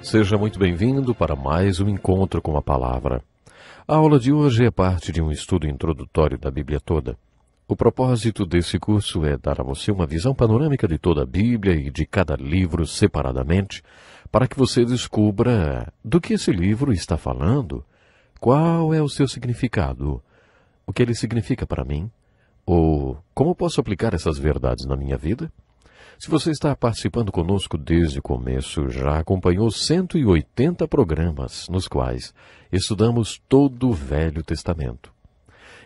Seja muito bem-vindo para mais um encontro com a palavra. A aula de hoje é parte de um estudo introdutório da Bíblia toda. O propósito desse curso é dar a você uma visão panorâmica de toda a Bíblia e de cada livro separadamente, para que você descubra do que esse livro está falando, qual é o seu significado, o que ele significa para mim, ou como posso aplicar essas verdades na minha vida. Se você está participando conosco desde o começo, já acompanhou 180 programas, nos quais estudamos todo o Velho Testamento.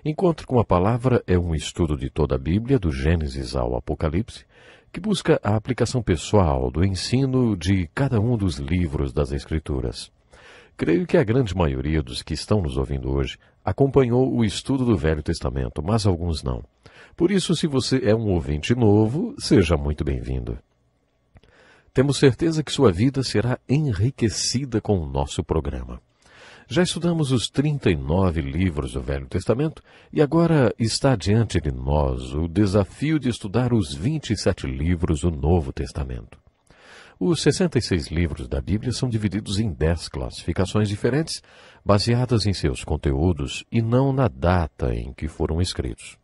Encontro com a Palavra é um estudo de toda a Bíblia, do Gênesis ao Apocalipse, que busca a aplicação pessoal do ensino de cada um dos livros das Escrituras. Creio que a grande maioria dos que estão nos ouvindo hoje acompanhou o estudo do Velho Testamento, mas alguns não. Por isso, se você é um ouvinte novo, seja muito bem-vindo. Temos certeza que sua vida será enriquecida com o nosso programa. Já estudamos os 39 livros do Velho Testamento e agora está diante de nós o desafio de estudar os 27 livros do Novo Testamento. Os 66 livros da Bíblia são divididos em 10 classificações diferentes, baseadas em seus conteúdos e não na data em que foram escritos.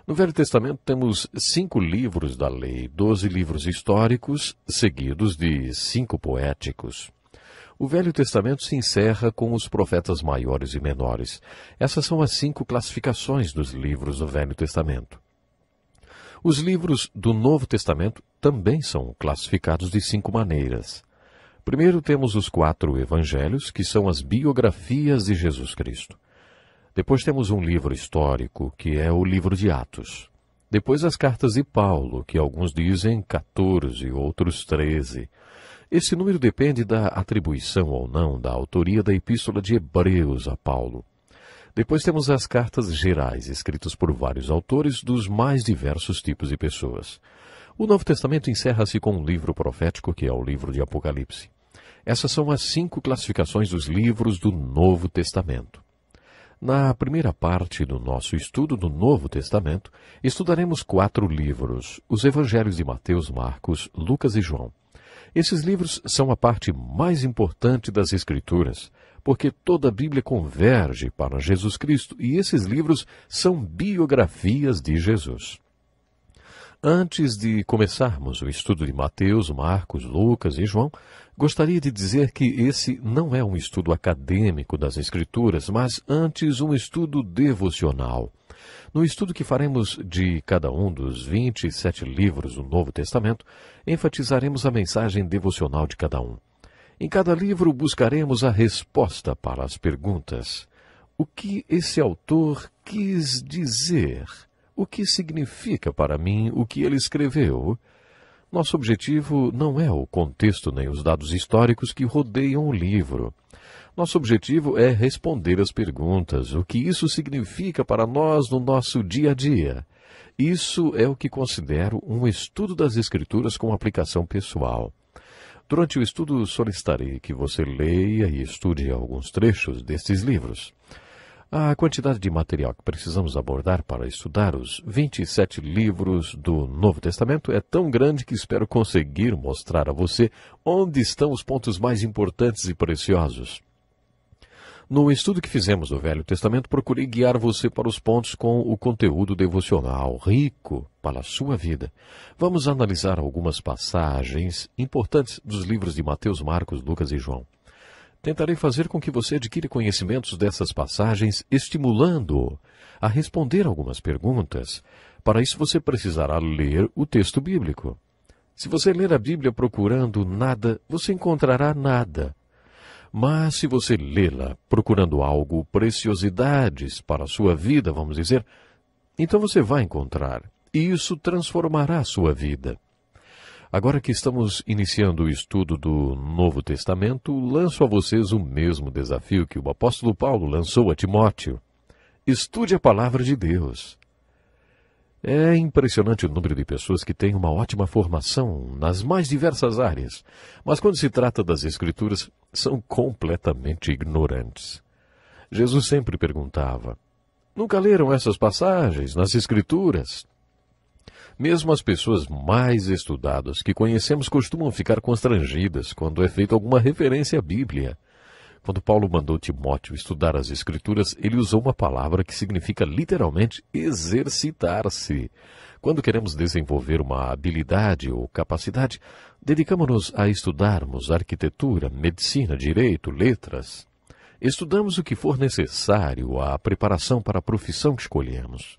No Velho Testamento temos 5 livros da lei, 12 livros históricos, seguidos de 5 poéticos. O Velho Testamento se encerra com os profetas maiores e menores. Essas são as 5 classificações dos livros do Velho Testamento. Os livros do Novo Testamento também são classificados de 5 maneiras. Primeiro temos os 4 evangelhos, que são as biografias de Jesus Cristo. Depois temos um livro histórico, que é o livro de Atos. Depois as cartas de Paulo, que alguns dizem 14 e outros 13. Esse número depende da atribuição ou não da autoria da Epístola de Hebreus a Paulo. Depois temos as cartas gerais, escritas por vários autores dos mais diversos tipos de pessoas. O Novo Testamento encerra-se com um livro profético, que é o livro de Apocalipse. Essas são as 5 classificações dos livros do Novo Testamento. Na primeira parte do nosso estudo do Novo Testamento, estudaremos 4 livros, os Evangelhos de Mateus, Marcos, Lucas e João. Esses livros são a parte mais importante das Escrituras, porque toda a Bíblia converge para Jesus Cristo e esses livros são biografias de Jesus. Antes de começarmos o estudo de Mateus, Marcos, Lucas e João, gostaria de dizer que esse não é um estudo acadêmico das Escrituras, mas antes um estudo devocional. No estudo que faremos de cada um dos 27 livros do Novo Testamento, enfatizaremos a mensagem devocional de cada um. Em cada livro buscaremos a resposta para as perguntas. O que esse autor quis dizer? O que significa para mim o que ele escreveu? Nosso objetivo não é o contexto nem os dados históricos que rodeiam o livro. Nosso objetivo é responder as perguntas, o que isso significa para nós no nosso dia a dia. Isso é o que considero um estudo das Escrituras com aplicação pessoal. Durante o estudo solicitarei que você leia e estude alguns trechos destes livros. A quantidade de material que precisamos abordar para estudar os 27 livros do Novo Testamento é tão grande que espero conseguir mostrar a você onde estão os pontos mais importantes e preciosos. No estudo que fizemos do Velho Testamento, procurei guiar você para os pontos com o conteúdo devocional rico para a sua vida. Vamos analisar algumas passagens importantes dos livros de Mateus, Marcos, Lucas e João. Tentarei fazer com que você adquira conhecimentos dessas passagens, estimulando-o a responder algumas perguntas. Para isso, você precisará ler o texto bíblico. Se você ler a Bíblia procurando nada, você encontrará nada. Mas se você lê-la procurando algo, preciosidades para a sua vida, vamos dizer, então você vai encontrar. E isso transformará a sua vida. Agora que estamos iniciando o estudo do Novo Testamento, lanço a vocês o mesmo desafio que o apóstolo Paulo lançou a Timóteo. Estude a palavra de Deus. É impressionante o número de pessoas que têm uma ótima formação nas mais diversas áreas, mas quando se trata das Escrituras, são completamente ignorantes. Jesus sempre perguntava: nunca leram essas passagens nas Escrituras? Mesmo as pessoas mais estudadas que conhecemos costumam ficar constrangidas quando é feita alguma referência à Bíblia. Quando Paulo mandou Timóteo estudar as Escrituras, ele usou uma palavra que significa literalmente exercitar-se. Quando queremos desenvolver uma habilidade ou capacidade, dedicamos-nos a estudarmos arquitetura, medicina, direito, letras. Estudamos o que for necessário à preparação para a profissão que escolhemos.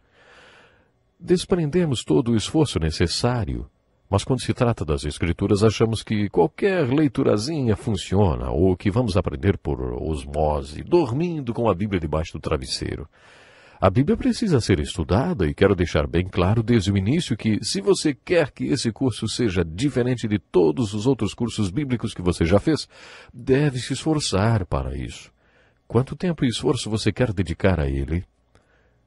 Desprendemos todo o esforço necessário, mas quando se trata das Escrituras achamos que qualquer leiturazinha funciona ou que vamos aprender por osmose, dormindo com a Bíblia debaixo do travesseiro. A Bíblia precisa ser estudada e quero deixar bem claro desde o início que, se você quer que esse curso seja diferente de todos os outros cursos bíblicos que você já fez, deve se esforçar para isso. Quanto tempo e esforço você quer dedicar a ele?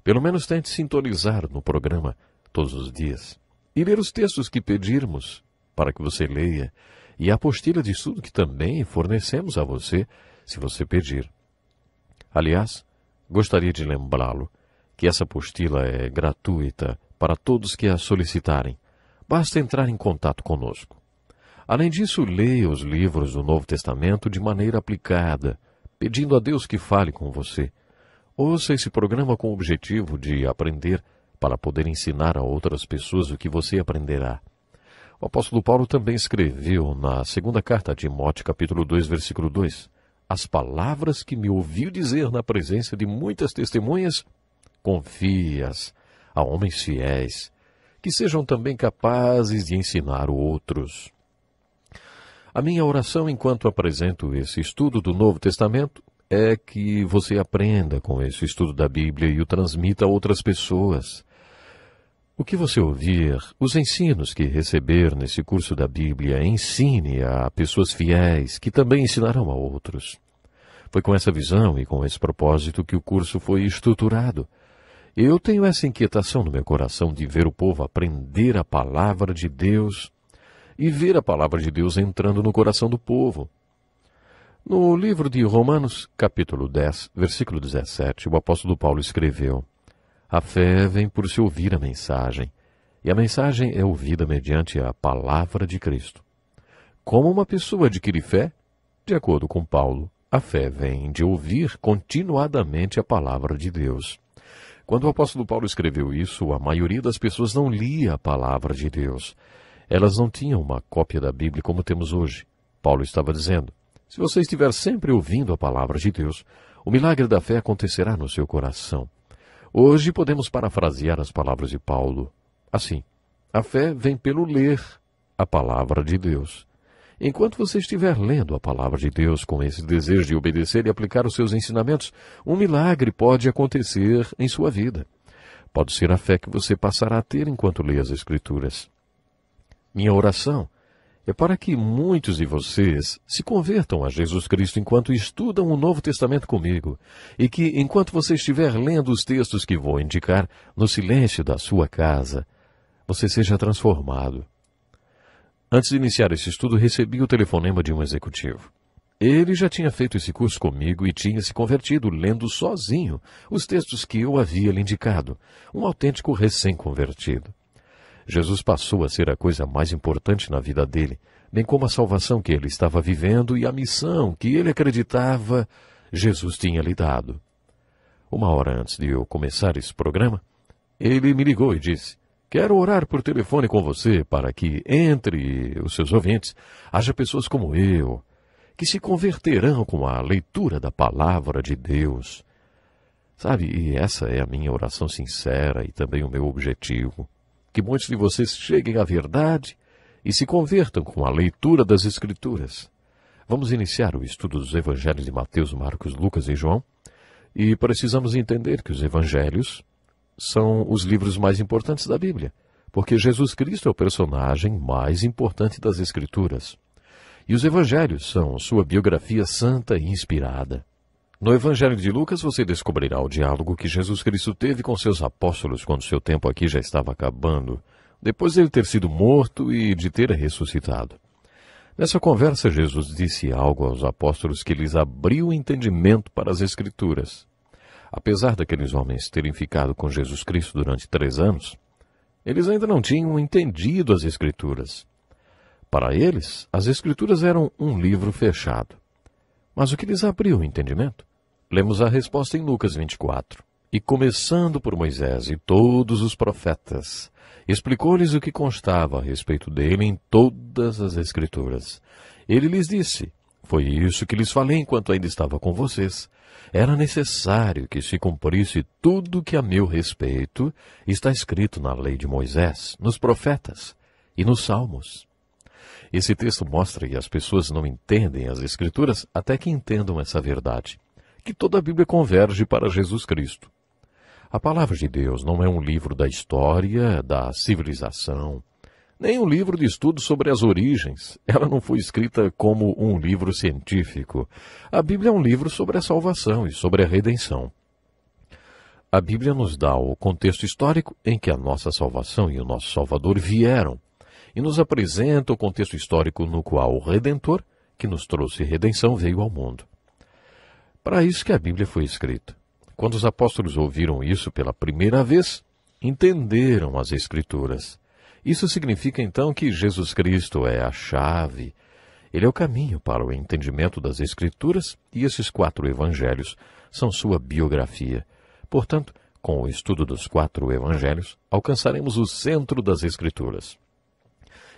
Pelo menos tente sintonizar no programa todos os dias e ler os textos que pedirmos para que você leia e a apostila de estudo que também fornecemos a você, se você pedir. Aliás, gostaria de lembrá-lo que essa apostila é gratuita para todos que a solicitarem. Basta entrar em contato conosco. Além disso, leia os livros do Novo Testamento de maneira aplicada, pedindo a Deus que fale com você. Ouça esse programa com o objetivo de aprender para poder ensinar a outras pessoas o que você aprenderá. O apóstolo Paulo também escreveu na segunda carta a Timóteo, capítulo 2, versículo 2, as palavras que me ouviu dizer na presença de muitas testemunhas, confie-as a homens fiéis, que sejam também capazes de ensinar outros. A minha oração enquanto apresento esse estudo do Novo Testamento é que você aprenda com esse estudo da Bíblia e o transmita a outras pessoas. O que você ouvir, os ensinos que receber nesse curso da Bíblia, ensine a pessoas fiéis que também ensinarão a outros. Foi com essa visão e com esse propósito que o curso foi estruturado. Eu tenho essa inquietação no meu coração de ver o povo aprender a palavra de Deus e ver a palavra de Deus entrando no coração do povo. No livro de Romanos, capítulo 10, versículo 17, o apóstolo Paulo escreveu: a fé vem por se ouvir a mensagem, e a mensagem é ouvida mediante a palavra de Cristo. Como uma pessoa adquire fé? De acordo com Paulo, a fé vem de ouvir continuadamente a palavra de Deus. Quando o apóstolo Paulo escreveu isso, a maioria das pessoas não lia a palavra de Deus. Elas não tinham uma cópia da Bíblia como temos hoje. Paulo estava dizendo: se você estiver sempre ouvindo a palavra de Deus, o milagre da fé acontecerá no seu coração. Hoje podemos parafrasear as palavras de Paulo assim: a fé vem pelo ler a palavra de Deus. Enquanto você estiver lendo a palavra de Deus com esse desejo de obedecer e aplicar os seus ensinamentos, um milagre pode acontecer em sua vida. Pode ser a fé que você passará a ter enquanto lê as Escrituras. Minha oração é para que muitos de vocês se convertam a Jesus Cristo enquanto estudam o Novo Testamento comigo, e que, enquanto você estiver lendo os textos que vou indicar no silêncio da sua casa, você seja transformado. Antes de iniciar esse estudo, recebi o telefonema de um executivo. Ele já tinha feito esse curso comigo e tinha se convertido lendo sozinho os textos que eu havia lhe indicado, um autêntico recém-convertido. Jesus passou a ser a coisa mais importante na vida dele, bem como a salvação que ele estava vivendo e a missão que ele acreditava Jesus tinha lhe dado. Uma hora antes de eu começar esse programa, ele me ligou e disse: quero orar por telefone com você para que, entre os seus ouvintes, haja pessoas como eu, que se converterão com a leitura da palavra de Deus. Sabe, e essa é a minha oração sincera e também o meu objetivo. Que muitos de vocês cheguem à verdade e se convertam com a leitura das Escrituras. Vamos iniciar o estudo dos Evangelhos de Mateus, Marcos, Lucas e João. E precisamos entender que os Evangelhos são os livros mais importantes da Bíblia, porque Jesus Cristo é o personagem mais importante das Escrituras. E os Evangelhos são sua biografia santa e inspirada. No Evangelho de Lucas você descobrirá o diálogo que Jesus Cristo teve com seus apóstolos quando seu tempo aqui já estava acabando, depois de ele ter sido morto e de ter ressuscitado. Nessa conversa, Jesus disse algo aos apóstolos que lhes abriu o entendimento para as Escrituras. Apesar daqueles homens terem ficado com Jesus Cristo durante 3 anos, Eles ainda não tinham entendido as Escrituras. Para eles, as Escrituras eram um livro fechado. Mas o que lhes abriu o entendimento? Lemos a resposta em Lucas 24. E começando por Moisés e todos os profetas, explicou-lhes o que constava a respeito dele em todas as Escrituras. Ele lhes disse: foi isso que lhes falei enquanto ainda estava com vocês. Era necessário que se cumprisse tudo que a meu respeito está escrito na lei de Moisés, nos profetas e nos salmos. Esse texto mostra que as pessoas não entendem as Escrituras até que entendam essa verdade, que toda a Bíblia converge para Jesus Cristo. A palavra de Deus não é um livro da história, da civilização, nem um livro de estudo sobre as origens. Ela não foi escrita como um livro científico. A Bíblia é um livro sobre a salvação e sobre a redenção. A Bíblia nos dá o contexto histórico em que a nossa salvação e o nosso Salvador vieram, e nos apresenta o contexto histórico no qual o Redentor, que nos trouxe redenção, veio ao mundo. Para isso que a Bíblia foi escrita. Quando os apóstolos ouviram isso pela primeira vez, entenderam as Escrituras. Isso significa então que Jesus Cristo é a chave. Ele é o caminho para o entendimento das Escrituras e esses 4 evangelhos são sua biografia. Portanto, com o estudo dos 4 evangelhos, alcançaremos o centro das Escrituras.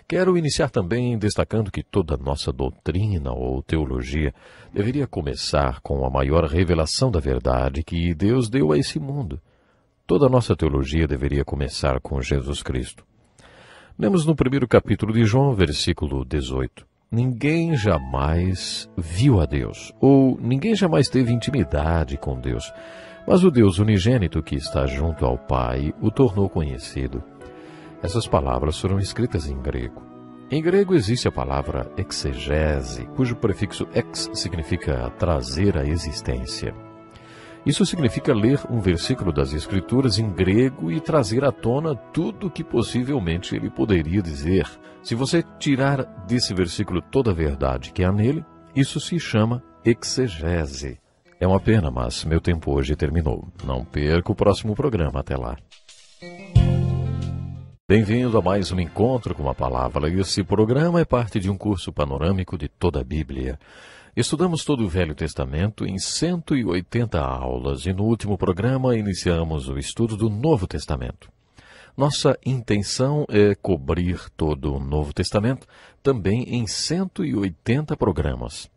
Quero iniciar também destacando que toda nossa doutrina ou teologia deveria começar com a maior revelação da verdade que Deus deu a esse mundo. Toda nossa teologia deveria começar com Jesus Cristo. Lemos no primeiro capítulo de João, versículo 18. Ninguém jamais viu a Deus, ou ninguém jamais teve intimidade com Deus, mas o Deus unigênito que está junto ao Pai o tornou conhecido. Essas palavras foram escritas em grego. Em grego existe a palavra exegese, cujo prefixo ex significa trazer à existência. Isso significa ler um versículo das Escrituras em grego e trazer à tona tudo o que possivelmente ele poderia dizer. Se você tirar desse versículo toda a verdade que há nele, isso se chama exegese. É uma pena, mas meu tempo hoje terminou. Não perca o próximo programa. Até lá. Bem-vindo a mais um encontro com a palavra. Esse programa é parte de um curso panorâmico de toda a Bíblia. Estudamos todo o Velho Testamento em 180 aulas e no último programa iniciamos o estudo do Novo Testamento. Nossa intenção é cobrir todo o Novo Testamento também em 180 programas.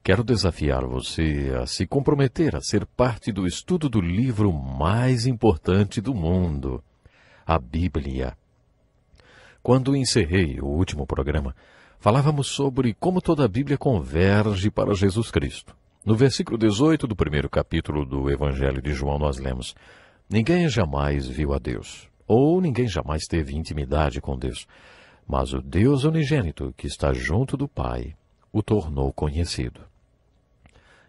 Quero desafiar você a se comprometer a ser parte do estudo do livro mais importante do mundo, a Bíblia. Quando encerrei o último programa, falávamos sobre como toda a Bíblia converge para Jesus Cristo. No versículo 18 do primeiro capítulo do Evangelho de João nós lemos: ninguém jamais viu a Deus, ou ninguém jamais teve intimidade com Deus, mas o Deus unigênito que está junto do Pai o tornou conhecido.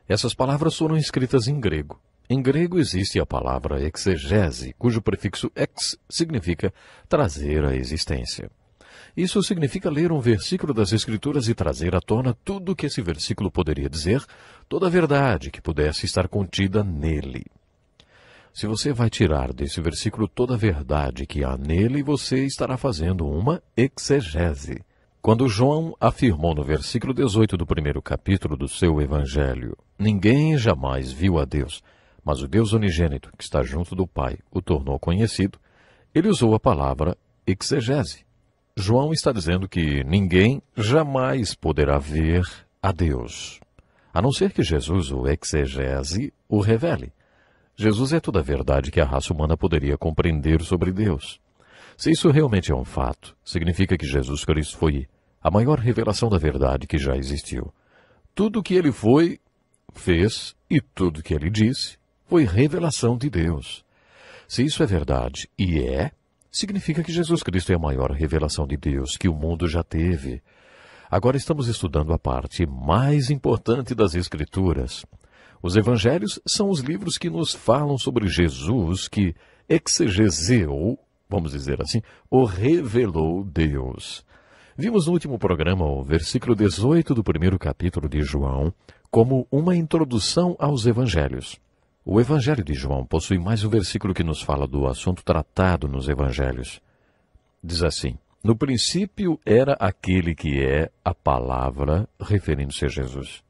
Essas palavras foram escritas em grego. Em grego existe a palavra exegese, cujo prefixo ex significa trazer à existência. Isso significa ler um versículo das Escrituras e trazer à tona tudo o que esse versículo poderia dizer, toda a verdade que pudesse estar contida nele. Se você vai tirar desse versículo toda a verdade que há nele, você estará fazendo uma exegese. Quando João afirmou no versículo 18 do primeiro capítulo do seu Evangelho: ninguém jamais viu a Deus, mas o Deus unigênito que está junto do Pai o tornou conhecido, ele usou a palavra exegese. João está dizendo que ninguém jamais poderá ver a Deus, a não ser que Jesus, o exegese, o revele. Jesus é toda a verdade que a raça humana poderia compreender sobre Deus. Se isso realmente é um fato, significa que Jesus Cristo foi a maior revelação da verdade que já existiu. Tudo o que ele foi, fez, e tudo o que ele disse, foi revelação de Deus. Se isso é verdade, e significa que Jesus Cristo é a maior revelação de Deus que o mundo já teve. Agora estamos estudando a parte mais importante das Escrituras. Os Evangelhos são os livros que nos falam sobre Jesus, que exegeseou, vamos dizer assim, o revelou Deus. Vimos no último programa o versículo 18 do primeiro capítulo de João como uma introdução aos Evangelhos. O Evangelho de João possui mais um versículo que nos fala do assunto tratado nos Evangelhos. diz assim: no princípio era aquele que é a palavra, referindo-se a Jesus.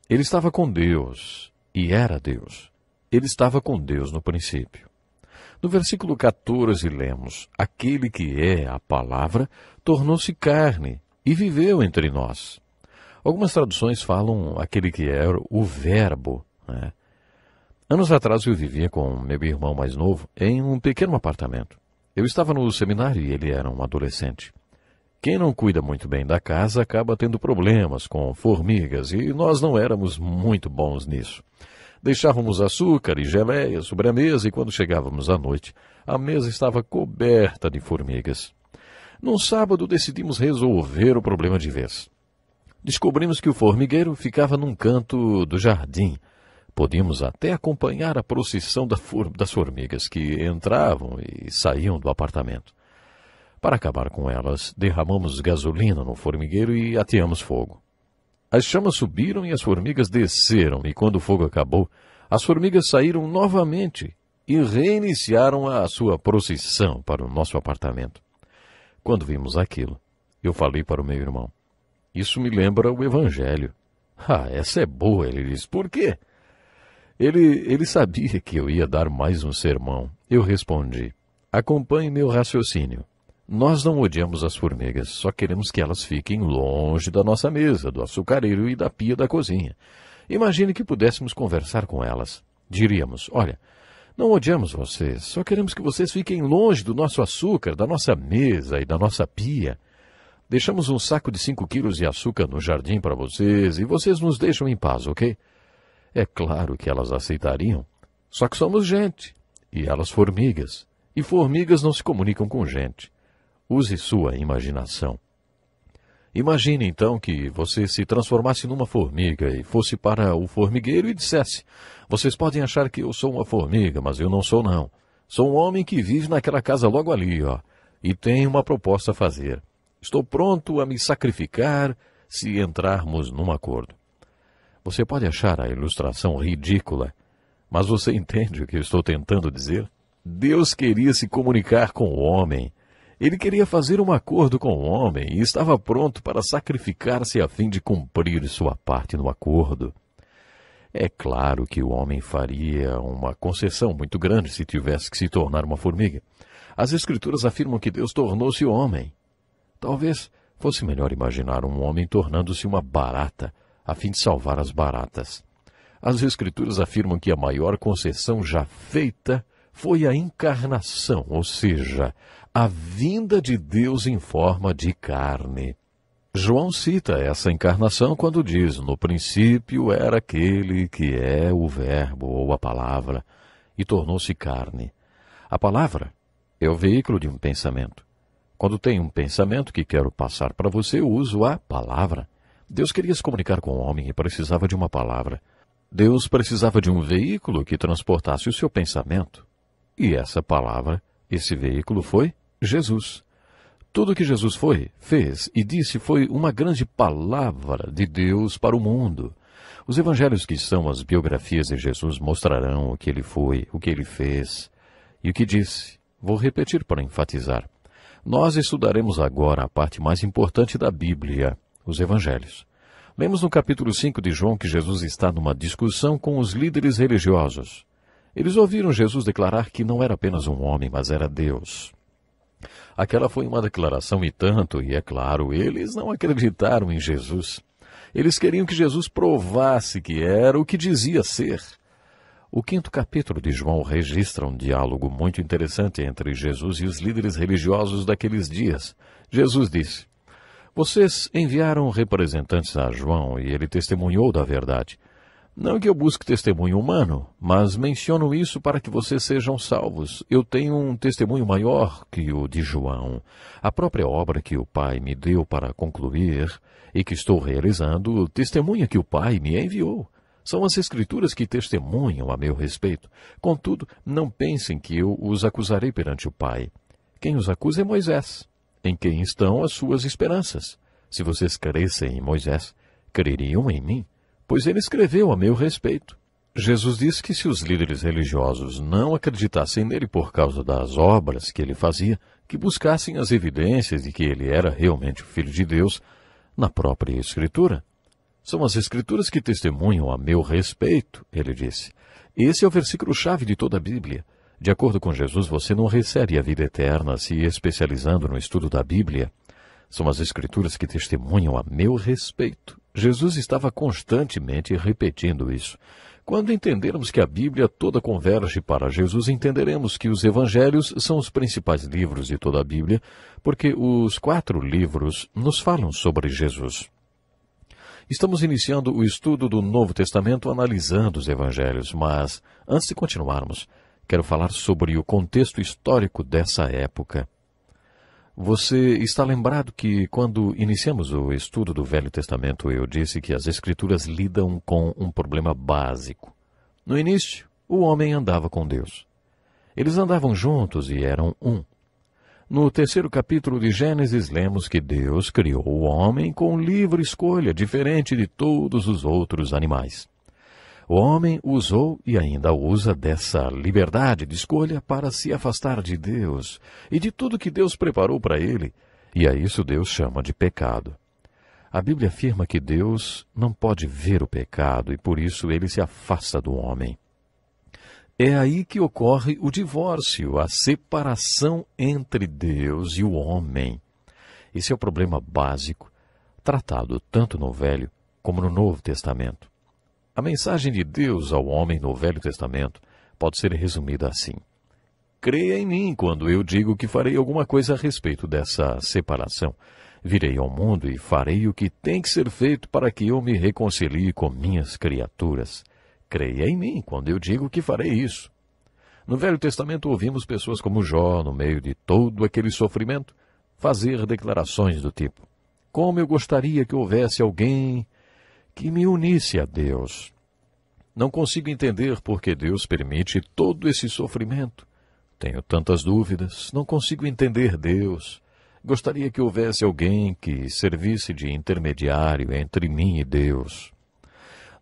Ele estava com Deus e era Deus. Ele estava com Deus no princípio. No versículo 14 lemos: aquele que é a palavra tornou-se carne e viveu entre nós. Algumas traduções falam aquele que era o verbo, né? Anos atrás eu vivia com meu irmão mais novo em um pequeno apartamento. Eu estava no seminário e ele era um adolescente. Quem não cuida muito bem da casa acaba tendo problemas com formigas e nós não éramos muito bons nisso. Deixávamos açúcar e geleia sobre a mesa e quando chegávamos à noite, a mesa estava coberta de formigas. Num sábado decidimos resolver o problema de vez. Descobrimos que o formigueiro ficava num canto do jardim. Podíamos até acompanhar a procissão das formigas que entravam e saíam do apartamento. Para acabar com elas, derramamos gasolina no formigueiro e ateamos fogo. As chamas subiram e as formigas desceram, e quando o fogo acabou, as formigas saíram novamente e reiniciaram a sua procissão para o nosso apartamento. Quando vimos aquilo, eu falei para o meu irmão: isso me lembra o Evangelho. Ah, essa é boa, ele disse. Por quê? Ele sabia que eu ia dar mais um sermão. Eu respondi: acompanhe meu raciocínio. Nós não odiamos as formigas, só queremos que elas fiquem longe da nossa mesa, do açucareiro e da pia da cozinha. Imagine que pudéssemos conversar com elas. Diríamos: olha, não odiamos vocês, só queremos que vocês fiquem longe do nosso açúcar, da nossa mesa e da nossa pia. Deixamos um saco de 5 quilos de açúcar no jardim para vocês e vocês nos deixam em paz, ok? É claro que elas aceitariam, só que somos gente, e elas formigas, e formigas não se comunicam com gente. Use sua imaginação. Imagine então que você se transformasse numa formiga e fosse para o formigueiro e dissesse: vocês podem achar que eu sou uma formiga, mas eu não sou não. Sou um homem que vive naquela casa logo ali, ó, e tenho uma proposta a fazer. Estou pronto a me sacrificar se entrarmos num acordo. Você pode achar a ilustração ridícula, mas você entende o que eu estou tentando dizer? Deus queria se comunicar com o homem. Ele queria fazer um acordo com o homem e estava pronto para sacrificar-se a fim de cumprir sua parte no acordo. É claro que o homem faria uma concessão muito grande se tivesse que se tornar uma formiga. As Escrituras afirmam que Deus tornou-se homem. Talvez fosse melhor imaginar um homem tornando-se uma barata, a fim de salvar as baratas. As Escrituras afirmam que a maior concessão já feita foi a encarnação, ou seja, a vinda de Deus em forma de carne. João cita essa encarnação quando diz: no princípio era aquele que é o Verbo, ou a palavra, e tornou-se carne. A palavra é o veículo de um pensamento. Quando tenho um pensamento que quero passar para você, eu uso a palavra. Deus queria se comunicar com o homem e precisava de uma palavra. Deus precisava de um veículo que transportasse o seu pensamento. E essa palavra, esse veículo foi Jesus. Tudo que Jesus fez e disse foi uma grande palavra de Deus para o mundo. Os evangelhos, que são as biografias de Jesus, mostrarão o que ele foi, o que ele fez e o que disse. Vou repetir para enfatizar. Nós estudaremos agora a parte mais importante da Bíblia, os evangelhos. Lemos no capítulo 5 de João que Jesus está numa discussão com os líderes religiosos. Eles ouviram Jesus declarar que não era apenas um homem, mas era Deus. Aquela foi uma declaração e tanto, e é claro, eles não acreditaram em Jesus. Eles queriam que Jesus provasse que era o que dizia ser. O 5º capítulo de João registra um diálogo muito interessante entre Jesus e os líderes religiosos daqueles dias. Jesus disse: vocês enviaram representantes a João e ele testemunhou da verdade. Não que eu busque testemunho humano, mas menciono isso para que vocês sejam salvos. Eu tenho um testemunho maior que o de João. A própria obra que o Pai me deu para concluir e que estou realizando testemunha que o Pai me enviou. São as Escrituras que testemunham a meu respeito. Contudo, não pensem que eu os acusarei perante o Pai. Quem os acusa é Moisés, em quem estão as suas esperanças. Se vocês crescem em Moisés, creriam em mim, pois ele escreveu a meu respeito. Jesus disse que se os líderes religiosos não acreditassem nele por causa das obras que ele fazia, que buscassem as evidências de que ele era realmente o Filho de Deus na própria Escritura. São as Escrituras que testemunham a meu respeito, ele disse. Esse é o versículo-chave de toda a Bíblia. De acordo com Jesus, você não recebe a vida eterna se especializando no estudo da Bíblia. São as Escrituras que testemunham a meu respeito. Jesus estava constantemente repetindo isso. Quando entendermos que a Bíblia toda converge para Jesus, entenderemos que os Evangelhos são os principais livros de toda a Bíblia, porque os 4 livros nos falam sobre Jesus. Estamos iniciando o estudo do Novo Testamento analisando os Evangelhos, mas, antes de continuarmos, quero falar sobre o contexto histórico dessa época. Você está lembrado que, quando iniciamos o estudo do Velho Testamento, eu disse que as Escrituras lidam com um problema básico. No início, o homem andava com Deus. Eles andavam juntos e eram um. No 3º capítulo de Gênesis, lemos que Deus criou o homem com livre escolha, diferente de todos os outros animais. O homem usou e ainda usa dessa liberdade de escolha para se afastar de Deus e de tudo que Deus preparou para ele, e a isso Deus chama de pecado. A Bíblia afirma que Deus não pode ver o pecado e por isso ele se afasta do homem. É aí que ocorre o divórcio, a separação entre Deus e o homem. Esse é o problema básico, tratado tanto no Velho como no Novo Testamento. A mensagem de Deus ao homem no Velho Testamento pode ser resumida assim: creia em mim quando eu digo que farei alguma coisa a respeito dessa separação. Virei ao mundo e farei o que tem que ser feito para que eu me reconcilie com minhas criaturas. Creia em mim quando eu digo que farei isso. No Velho Testamento ouvimos pessoas como Jó, no meio de todo aquele sofrimento, fazer declarações do tipo: como eu gostaria que houvesse alguém que me unisse a Deus. Não consigo entender por que Deus permite todo esse sofrimento. Tenho tantas dúvidas, não consigo entender Deus. Gostaria que houvesse alguém que servisse de intermediário entre mim e Deus.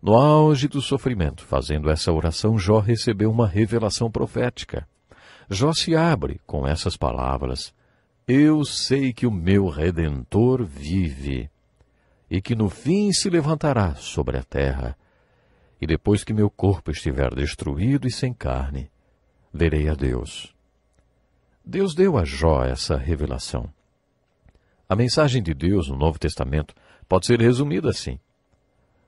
No auge do sofrimento, fazendo essa oração, Jó recebeu uma revelação profética. Jó se abre com essas palavras: eu sei que o meu Redentor vive, e que no fim se levantará sobre a terra. E depois que meu corpo estiver destruído e sem carne, verei a Deus. Deus deu a Jó essa revelação. A mensagem de Deus no Novo Testamento pode ser resumida assim: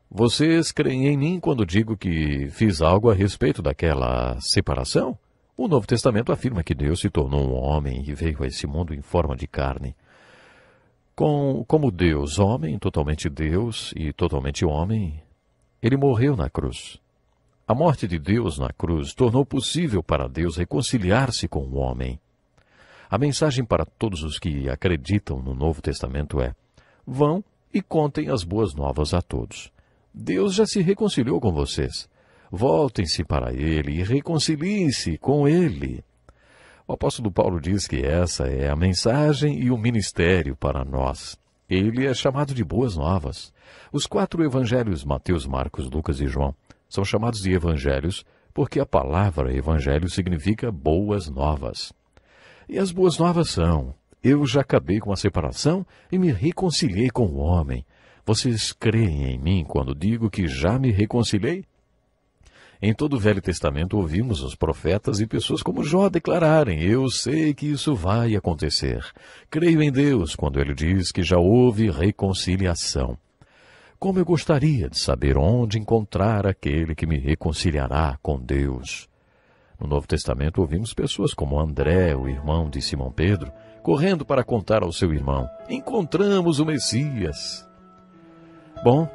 vocês creem em mim quando digo que fiz algo a respeito daquela separação? O Novo Testamento afirma que Deus se tornou um homem e veio a esse mundo em forma de carne. Como Deus, homem, totalmente Deus e totalmente homem, ele morreu na cruz. A morte de Deus na cruz tornou possível para Deus reconciliar-se com o homem. A mensagem para todos os que acreditam no Novo Testamento é: vão e contem as boas novas a todos. Deus já se reconciliou com vocês. Voltem-se para Ele e reconciliem-se com Ele. O apóstolo Paulo diz que essa é a mensagem e o ministério para nós. Ele é chamado de Boas Novas. Os 4 evangelhos, Mateus, Marcos, Lucas e João, são chamados de evangelhos porque a palavra evangelho significa boas novas. E as boas novas são: eu já acabei com a separação e me reconciliei com o homem. Vocês creem em mim quando digo que já me reconciliei? Em todo o Velho Testamento ouvimos os profetas e pessoas como Jó declararem: eu sei que isso vai acontecer. Creio em Deus quando ele diz que já houve reconciliação. Como eu gostaria de saber onde encontrar aquele que me reconciliará com Deus. No Novo Testamento ouvimos pessoas como André, o irmão de Simão Pedro, correndo para contar ao seu irmão: encontramos o Messias. Bom,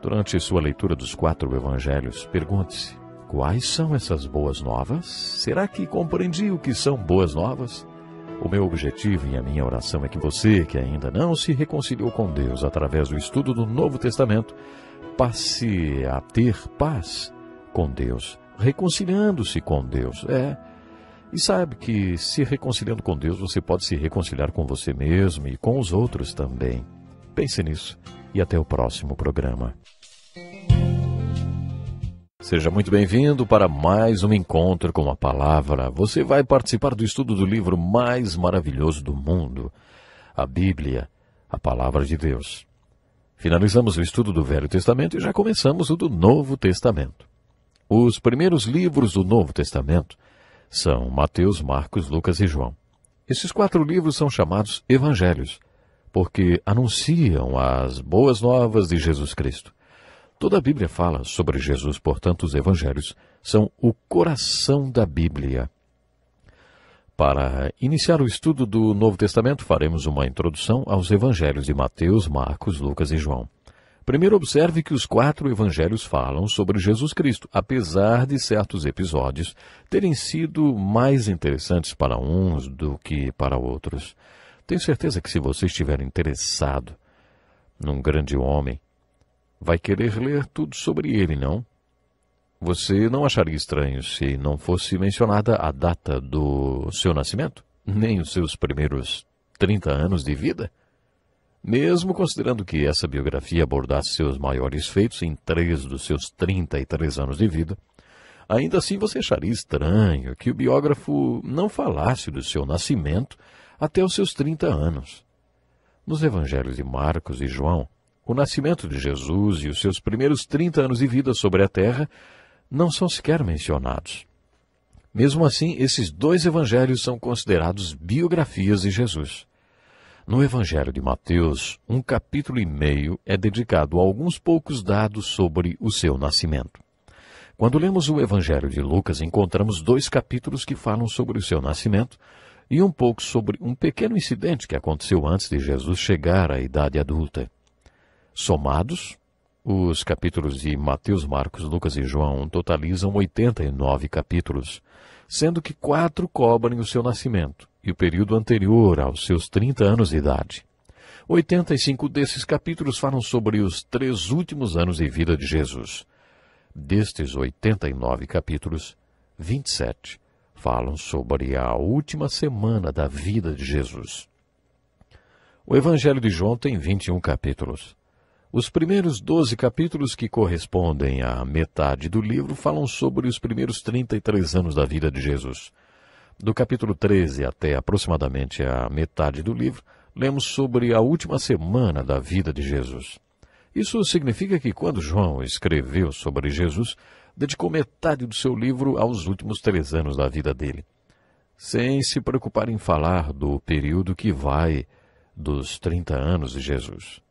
durante sua leitura dos 4 evangelhos, pergunte-se: quais são essas boas novas? Será que compreendi o que são boas novas? O meu objetivo e a minha oração é que você, que ainda não se reconciliou com Deus através do estudo do Novo Testamento, passe a ter paz com Deus, reconciliando-se com Deus. E sabe que se reconciliando com Deus, você pode se reconciliar com você mesmo e com os outros também. Pense nisso e até o próximo programa. Seja muito bem-vindo para mais um encontro com a palavra. Você vai participar do estudo do livro mais maravilhoso do mundo, a Bíblia, a Palavra de Deus. Finalizamos o estudo do Velho Testamento e já começamos o do Novo Testamento. Os primeiros livros do Novo Testamento são Mateus, Marcos, Lucas e João. Esses 4 livros são chamados Evangelhos, porque anunciam as boas novas de Jesus Cristo. Toda a Bíblia fala sobre Jesus, portanto, os Evangelhos são o coração da Bíblia. Para iniciar o estudo do Novo Testamento, faremos uma introdução aos Evangelhos de Mateus, Marcos, Lucas e João. Primeiro, observe que os 4 Evangelhos falam sobre Jesus Cristo, apesar de certos episódios terem sido mais interessantes para uns do que para outros. Tenho certeza que se você estiver interessado num grande homem, vai querer ler tudo sobre ele, não? Você não acharia estranho se não fosse mencionada a data do seu nascimento, nem os seus primeiros 30 anos de vida? Mesmo considerando que essa biografia abordasse seus maiores feitos em 3 dos seus 33 anos de vida, ainda assim você acharia estranho que o biógrafo não falasse do seu nascimento até os seus 30 anos. Nos evangelhos de Marcos e João, o nascimento de Jesus e os seus primeiros 30 anos de vida sobre a terra não são sequer mencionados. Mesmo assim, esses 2 evangelhos são considerados biografias de Jesus. No evangelho de Mateus, 1 capítulo e meio é dedicado a alguns poucos dados sobre o seu nascimento. Quando lemos o evangelho de Lucas, encontramos 2 capítulos que falam sobre o seu nascimento e um pouco sobre um pequeno incidente que aconteceu antes de Jesus chegar à idade adulta. Somados, os capítulos de Mateus, Marcos, Lucas e João totalizam 89 capítulos, sendo que 4 cobrem o seu nascimento e o período anterior aos seus 30 anos de idade. 85 desses capítulos falam sobre os 3 últimos anos de vida de Jesus. Destes 89 capítulos, 27 falam sobre a última semana da vida de Jesus. O Evangelho de João tem 21 capítulos. Os primeiros 12 capítulos, que correspondem à metade do livro, falam sobre os primeiros 33 anos da vida de Jesus. Do capítulo 13 até aproximadamente a metade do livro, lemos sobre a última semana da vida de Jesus. Isso significa que quando João escreveu sobre Jesus, dedicou metade do seu livro aos últimos 3 anos da vida dele, sem se preocupar em falar do período que vai dos 30 anos de Jesus.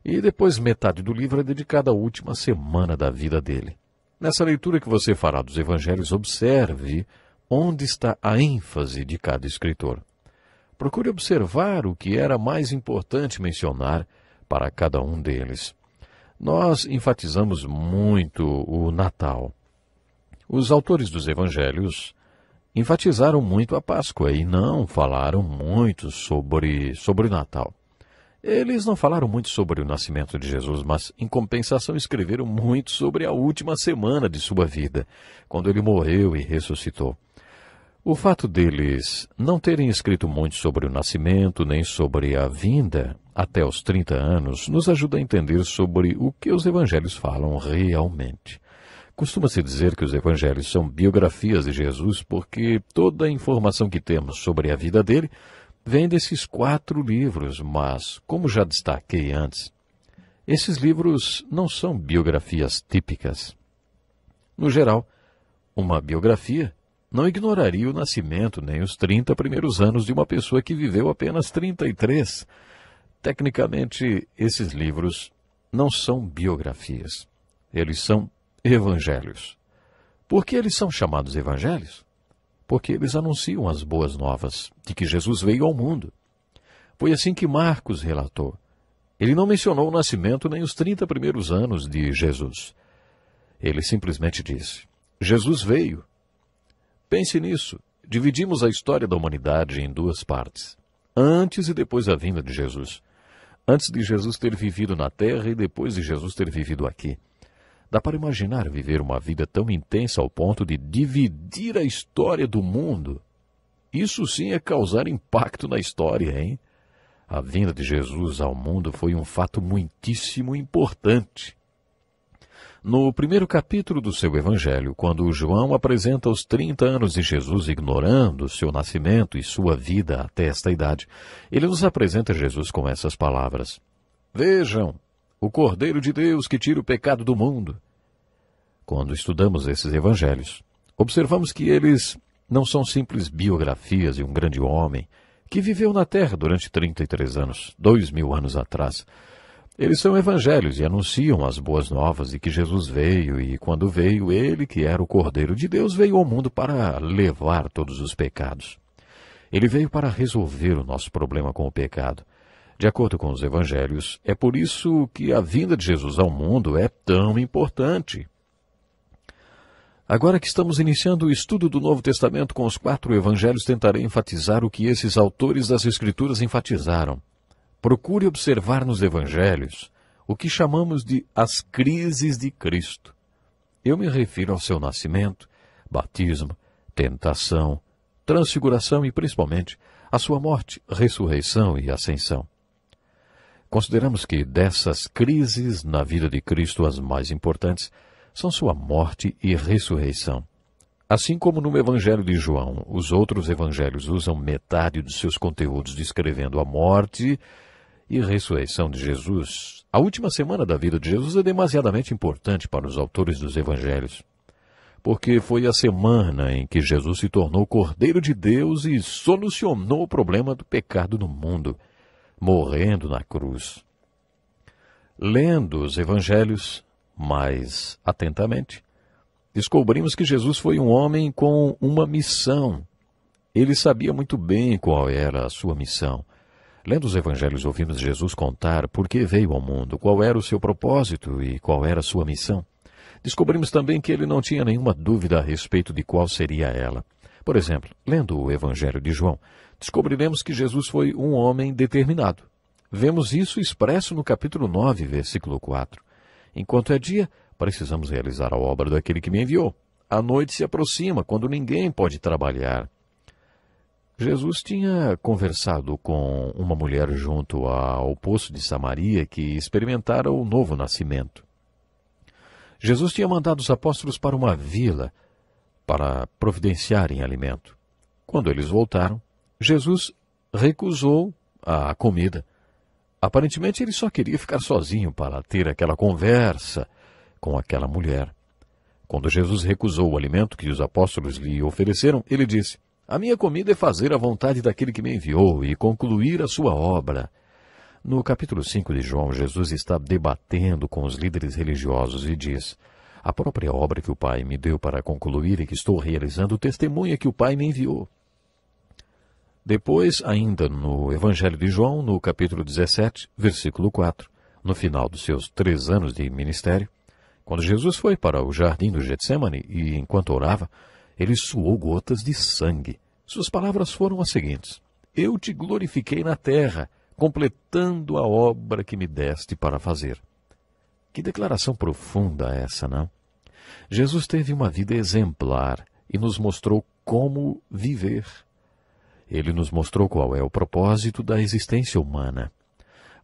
E depois metade do livro é dedicada à última semana da vida dele. Nessa leitura que você fará dos evangelhos, observe onde está a ênfase de cada escritor. Procure observar o que era mais importante mencionar para cada um deles. Nós enfatizamos muito o Natal. Os autores dos evangelhos enfatizaram muito a Páscoa e não falaram muito sobre o Natal. Eles não falaram muito sobre o nascimento de Jesus, mas, em compensação, escreveram muito sobre a última semana de sua vida, quando ele morreu e ressuscitou. O fato deles não terem escrito muito sobre o nascimento, nem sobre a vinda até os 30 anos, nos ajuda a entender sobre o que os evangelhos falam realmente. Costuma-se dizer que os evangelhos são biografias de Jesus porque toda a informação que temos sobre a vida dele vem desses 4 livros, mas, como já destaquei antes, esses livros não são biografias típicas. No geral, uma biografia não ignoraria o nascimento nem os 30 primeiros anos de uma pessoa que viveu apenas 33. Tecnicamente, esses livros não são biografias. Eles são evangelhos. Por que eles são chamados evangelhos? Porque eles anunciam as boas novas de que Jesus veio ao mundo. Foi assim que Marcos relatou. Ele não mencionou o nascimento nem os 30 primeiros anos de Jesus. Ele simplesmente disse: Jesus veio. Pense nisso. Dividimos a história da humanidade em 2 partes. Antes e depois da vinda de Jesus. Antes de Jesus ter vivido na terra e depois de Jesus ter vivido aqui. Dá para imaginar viver uma vida tão intensa ao ponto de dividir a história do mundo? Isso sim é causar impacto na história, hein? A vinda de Jesus ao mundo foi um fato muitíssimo importante. No primeiro capítulo do seu Evangelho, quando João apresenta os 30 anos de Jesus ignorando seu nascimento e sua vida até esta idade, ele nos apresenta Jesus com essas palavras: Vejam, o Cordeiro de Deus que tira o pecado do mundo. Quando estudamos esses evangelhos, observamos que eles não são simples biografias de um grande homem que viveu na Terra durante 33 anos, 2000 anos atrás. Eles são evangelhos e anunciam as boas novas de que Jesus veio e, quando veio, ele, que era o Cordeiro de Deus, veio ao mundo para levar todos os pecados. Ele veio para resolver o nosso problema com o pecado. De acordo com os evangelhos, é por isso que a vinda de Jesus ao mundo é tão importante. Agora que estamos iniciando o estudo do Novo Testamento com os 4 evangelhos, tentarei enfatizar o que esses autores das Escrituras enfatizaram. Procure observar nos evangelhos o que chamamos de as crises de Cristo. Eu me refiro ao seu nascimento, batismo, tentação, transfiguração e, principalmente, a sua morte, ressurreição e ascensão. Consideramos que dessas crises na vida de Cristo as mais importantes são sua morte e ressurreição. Assim como no Evangelho de João, os outros evangelhos usam metade dos seus conteúdos descrevendo a morte e ressurreição de Jesus. A última semana da vida de Jesus é demasiadamente importante para os autores dos evangelhos, porque foi a semana em que Jesus se tornou Cordeiro de Deus e solucionou o problema do pecado no mundo, morrendo na cruz. Lendo os evangelhos mais atentamente, descobrimos que Jesus foi um homem com uma missão. Ele sabia muito bem qual era a sua missão. Lendo os evangelhos, ouvimos Jesus contar por que veio ao mundo, qual era o seu propósito e qual era a sua missão. Descobrimos também que ele não tinha nenhuma dúvida a respeito de qual seria ela. Por exemplo, lendo o Evangelho de João, descobriremos que Jesus foi um homem determinado. Vemos isso expresso no capítulo 9, versículo 4. Enquanto é dia, precisamos realizar a obra daquele que me enviou. A noite se aproxima, quando ninguém pode trabalhar. Jesus tinha conversado com uma mulher junto ao poço de Samaria que experimentara o novo nascimento. Jesus tinha mandado os apóstolos para uma vila para providenciarem alimento. Quando eles voltaram, Jesus recusou a comida. Aparentemente, ele só queria ficar sozinho para ter aquela conversa com aquela mulher. Quando Jesus recusou o alimento que os apóstolos lhe ofereceram, ele disse: A minha comida é fazer a vontade daquele que me enviou e concluir a sua obra. No capítulo 5 de João, Jesus está debatendo com os líderes religiosos e diz: A própria obra que o Pai me deu para concluir e que estou realizando testemunha que o Pai me enviou. Depois, ainda no Evangelho de João, no capítulo 17, versículo 4, no final dos seus 3 anos de ministério, quando Jesus foi para o jardim do Getsemane e, enquanto orava, ele suou gotas de sangue. Suas palavras foram as seguintes: Eu te glorifiquei na terra, completando a obra que me deste para fazer. Que declaração profunda essa, não? Jesus teve uma vida exemplar e nos mostrou como viver. Ele nos mostrou qual é o propósito da existência humana.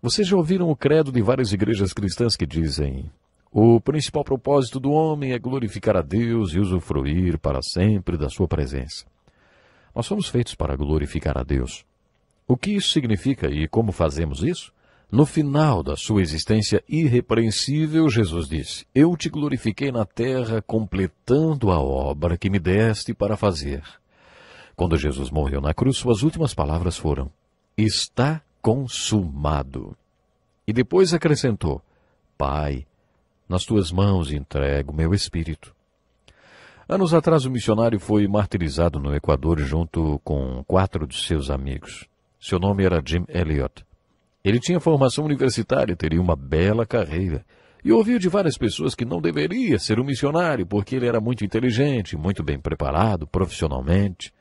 Vocês já ouviram o credo de várias igrejas cristãs que dizem: o principal propósito do homem é glorificar a Deus e usufruir para sempre da sua presença. Nós somos feitos para glorificar a Deus. O que isso significa e como fazemos isso? No final da sua existência irrepreensível, Jesus disse: Eu te glorifiquei na terra, completando a obra que me deste para fazer. Quando Jesus morreu na cruz, suas últimas palavras foram: Está consumado. E depois acrescentou: Pai, nas tuas mãos entrego meu espírito. Anos atrás, o missionário foi martirizado no Equador junto com 4 de seus amigos. Seu nome era Jim Elliot. Ele tinha formação universitária, teria uma bela carreira, e ouviu de várias pessoas que não deveria ser um missionário porque ele era muito inteligente, muito bem preparado profissionalmente.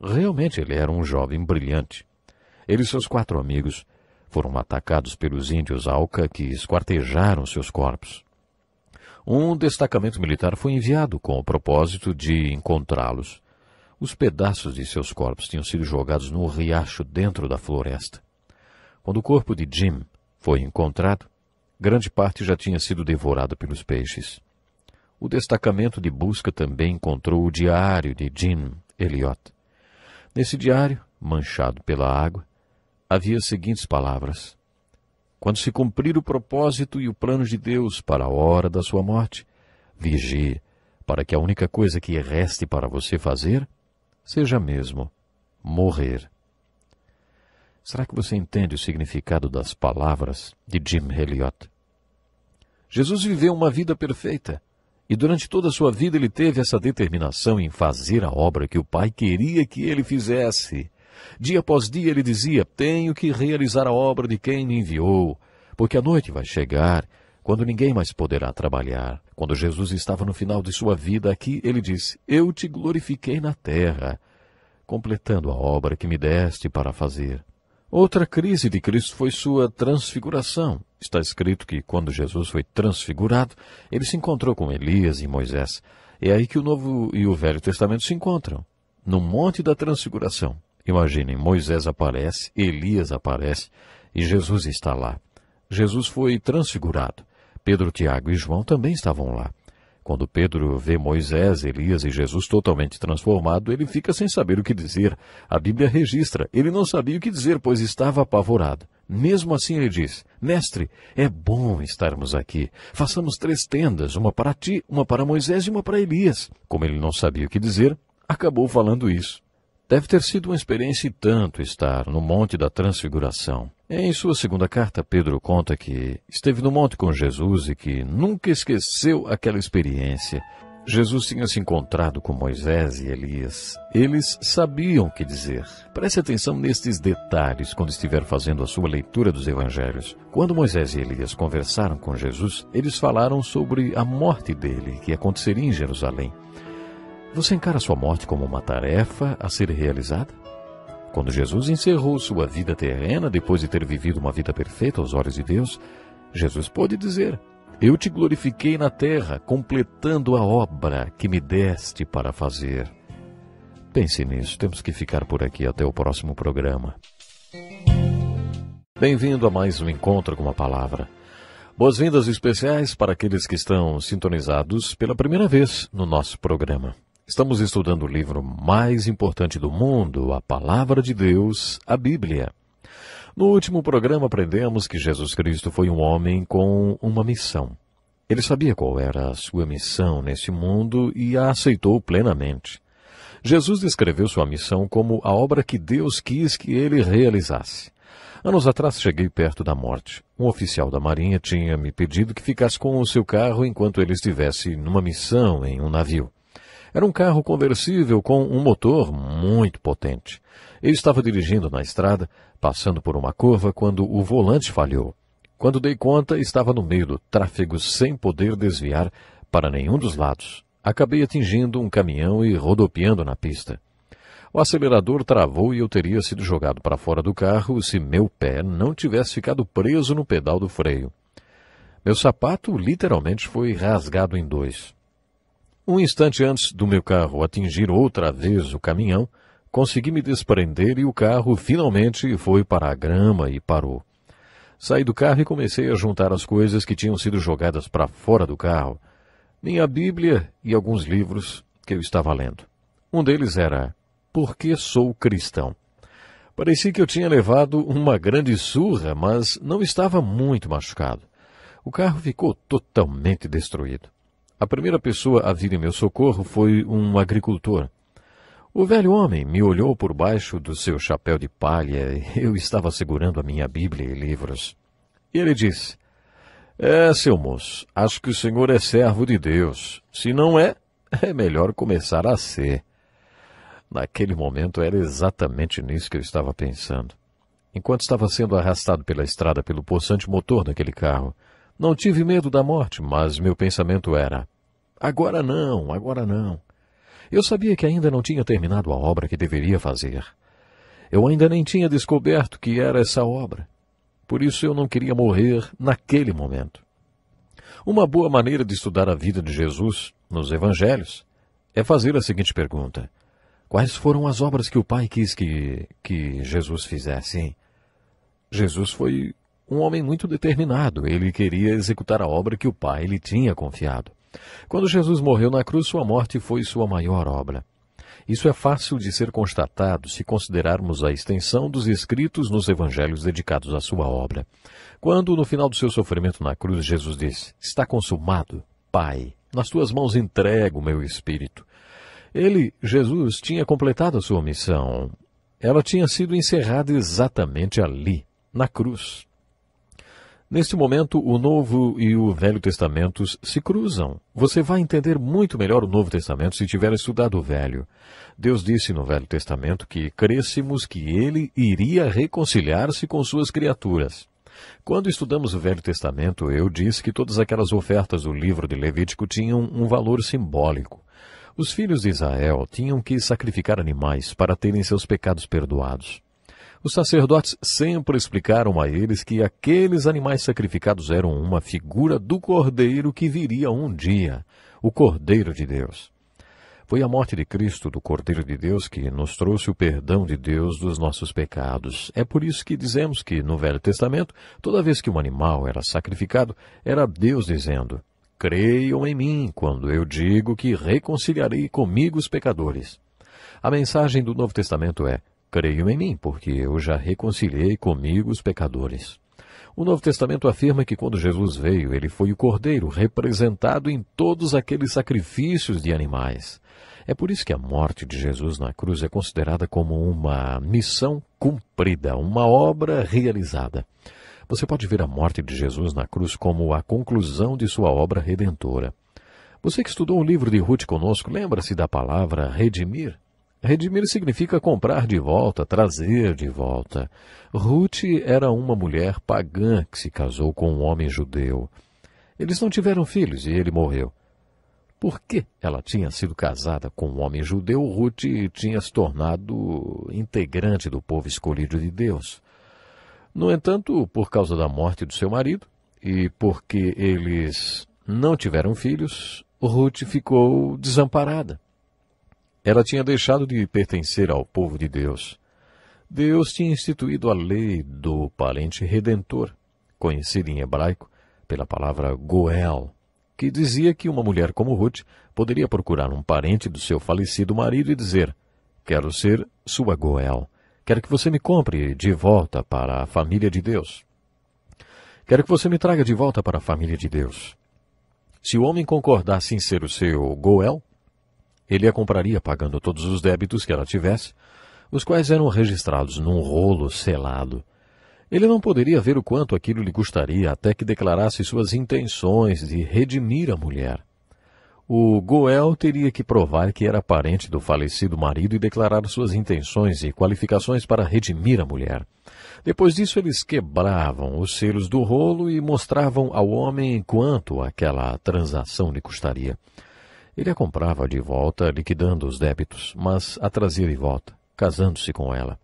Realmente ele era um jovem brilhante. Ele e seus 4 amigos foram atacados pelos índios Auca que esquartejaram seus corpos. Um destacamento militar foi enviado com o propósito de encontrá-los. Os pedaços de seus corpos tinham sido jogados no riacho dentro da floresta. Quando o corpo de Jim foi encontrado, grande parte já tinha sido devorada pelos peixes. O destacamento de busca também encontrou o diário de Jim Elliot. Nesse diário, manchado pela água, havia as seguintes palavras: quando se cumprir o propósito e o plano de Deus para a hora da sua morte, vigie, para que a única coisa que reste para você fazer seja mesmo morrer. Será que você entende o significado das palavras de Jim Elliot? Jesus viveu uma vida perfeita, e durante toda a sua vida ele teve essa determinação em fazer a obra que o Pai queria que ele fizesse. Dia após dia ele dizia: tenho que realizar a obra de quem me enviou, porque a noite vai chegar, quando ninguém mais poderá trabalhar. Quando Jesus estava no final de sua vida aqui, ele disse: eu te glorifiquei na terra, completando a obra que me deste para fazer. Outra crise de Cristo foi sua transfiguração. Está escrito que, quando Jesus foi transfigurado, ele se encontrou com Elias e Moisés. É aí que o Novo e o Velho Testamento se encontram, no Monte da Transfiguração. Imaginem, Moisés aparece, Elias aparece e Jesus está lá. Jesus foi transfigurado. Pedro, Tiago e João também estavam lá. Quando Pedro vê Moisés, Elias e Jesus totalmente transformado, ele fica sem saber o que dizer. A Bíblia registra: ele não sabia o que dizer, pois estava apavorado. Mesmo assim ele diz: mestre, é bom estarmos aqui. Façamos 3 tendas, uma para ti, uma para Moisés e uma para Elias. Como ele não sabia o que dizer, acabou falando isso. Deve ter sido uma experiência e tanto estar no Monte da Transfiguração. Em sua segunda carta, Pedro conta que esteve no monte com Jesus e que nunca esqueceu aquela experiência. Jesus tinha se encontrado com Moisés e Elias. Eles sabiam o que dizer. Preste atenção nestes detalhes quando estiver fazendo a sua leitura dos evangelhos. Quando Moisés e Elias conversaram com Jesus, eles falaram sobre a morte dele, que aconteceria em Jerusalém. Você encara sua morte como uma tarefa a ser realizada? Quando Jesus encerrou sua vida terrena, depois de ter vivido uma vida perfeita aos olhos de Deus, Jesus pôde dizer: eu te glorifiquei na terra, completando a obra que me deste para fazer. Pense nisso, temos que ficar por aqui até o próximo programa. Bem-vindo a mais um Encontro com a Palavra. Boas-vindas especiais para aqueles que estão sintonizados pela primeira vez no nosso programa. Estamos estudando o livro mais importante do mundo, a Palavra de Deus, a Bíblia. No último programa aprendemos que Jesus Cristo foi um homem com uma missão. Ele sabia qual era a sua missão neste mundo e a aceitou plenamente. Jesus descreveu sua missão como a obra que Deus quis que ele realizasse. Anos atrás cheguei perto da morte. Um oficial da Marinha tinha me pedido que ficasse com o seu carro enquanto ele estivesse numa missão em um navio. Era um carro conversível com um motor muito potente. Eu estava dirigindo na estrada, passando por uma curva, quando o volante falhou. Quando dei conta, estava no meio do tráfego sem poder desviar para nenhum dos lados. Acabei atingindo um caminhão e rodopiando na pista. O acelerador travou e eu teria sido jogado para fora do carro se meu pé não tivesse ficado preso no pedal do freio. Meu sapato literalmente foi rasgado em 2. Um instante antes do meu carro atingir outra vez o caminhão, consegui me desprender e o carro finalmente foi para a grama e parou. Saí do carro e comecei a juntar as coisas que tinham sido jogadas para fora do carro. Minha Bíblia e alguns livros que eu estava lendo. Um deles era Por que Sou Cristão? Parecia que eu tinha levado uma grande surra, mas não estava muito machucado. O carro ficou totalmente destruído. A primeira pessoa a vir em meu socorro foi um agricultor. O velho homem me olhou por baixo do seu chapéu de palha e eu estava segurando a minha Bíblia e livros. E ele disse: seu moço, acho que o senhor é servo de Deus. Se não é, é melhor começar a ser. Naquele momento era exatamente nisso que eu estava pensando. Enquanto estava sendo arrastado pela estrada pelo possante motor daquele carro, não tive medo da morte, mas meu pensamento era: agora não, agora não. Eu sabia que ainda não tinha terminado a obra que deveria fazer. Eu ainda nem tinha descoberto que era essa obra. Por isso eu não queria morrer naquele momento. Uma boa maneira de estudar a vida de Jesus nos Evangelhos é fazer a seguinte pergunta: quais foram as obras que o Pai quis que Jesus fizesse, hein? Jesus foi um homem muito determinado. Ele queria executar a obra que o Pai lhe tinha confiado. Quando Jesus morreu na cruz, sua morte foi sua maior obra. Isso é fácil de ser constatado se considerarmos a extensão dos escritos nos evangelhos dedicados à sua obra. Quando, no final do seu sofrimento na cruz, Jesus disse: "Está consumado, Pai, nas tuas mãos entrego o meu espírito." Ele, Jesus, tinha completado a sua missão. Ela tinha sido encerrada exatamente ali, na cruz. Neste momento, o Novo e o Velho Testamentos se cruzam. Você vai entender muito melhor o Novo Testamento se tiver estudado o Velho. Deus disse no Velho Testamento que crêssemos que Ele iria reconciliar-se com suas criaturas. Quando estudamos o Velho Testamento, eu disse que todas aquelas ofertas do livro de Levítico tinham um valor simbólico. Os filhos de Israel tinham que sacrificar animais para terem seus pecados perdoados. Os sacerdotes sempre explicaram a eles que aqueles animais sacrificados eram uma figura do Cordeiro que viria um dia, o Cordeiro de Deus. Foi a morte de Cristo, do Cordeiro de Deus, que nos trouxe o perdão de Deus dos nossos pecados. É por isso que dizemos que, no Velho Testamento, toda vez que um animal era sacrificado, era Deus dizendo: "Creiam em mim quando eu digo que reconciliarei comigo os pecadores." A mensagem do Novo Testamento é: "Creiam em mim, porque eu já reconciliei comigo os pecadores." O Novo Testamento afirma que quando Jesus veio, ele foi o Cordeiro representado em todos aqueles sacrifícios de animais. É por isso que a morte de Jesus na cruz é considerada como uma missão cumprida, uma obra realizada. Você pode ver a morte de Jesus na cruz como a conclusão de sua obra redentora. Você que estudou o livro de Ruth conosco, lembra-se da palavra redimir? Redimir significa comprar de volta, trazer de volta. Ruth era uma mulher pagã que se casou com um homem judeu. Eles não tiveram filhos e ele morreu. Por que ela tinha sido casada com um homem judeu, Ruth tinha se tornado integrante do povo escolhido de Deus. No entanto, por causa da morte do seu marido e porque eles não tiveram filhos, Ruth ficou desamparada. Ela tinha deixado de pertencer ao povo de Deus. Deus tinha instituído a lei do parente redentor, conhecida em hebraico pela palavra Goel, que dizia que uma mulher como Ruth poderia procurar um parente do seu falecido marido e dizer: "Quero ser sua Goel. Quero que você me compre de volta para a família de Deus. Quero que você me traga de volta para a família de Deus." Se o homem concordasse em ser o seu Goel, ele a compraria pagando todos os débitos que ela tivesse, os quais eram registrados num rolo selado. Ele não poderia ver o quanto aquilo lhe custaria até que declarasse suas intenções de redimir a mulher. O Goel teria que provar que era parente do falecido marido e declarar suas intenções e qualificações para redimir a mulher. Depois disso, eles quebravam os selos do rolo e mostravam ao homem quanto aquela transação lhe custaria. Ele a comprava de volta, liquidando os débitos, mas a trazia de volta, casando-se com ela.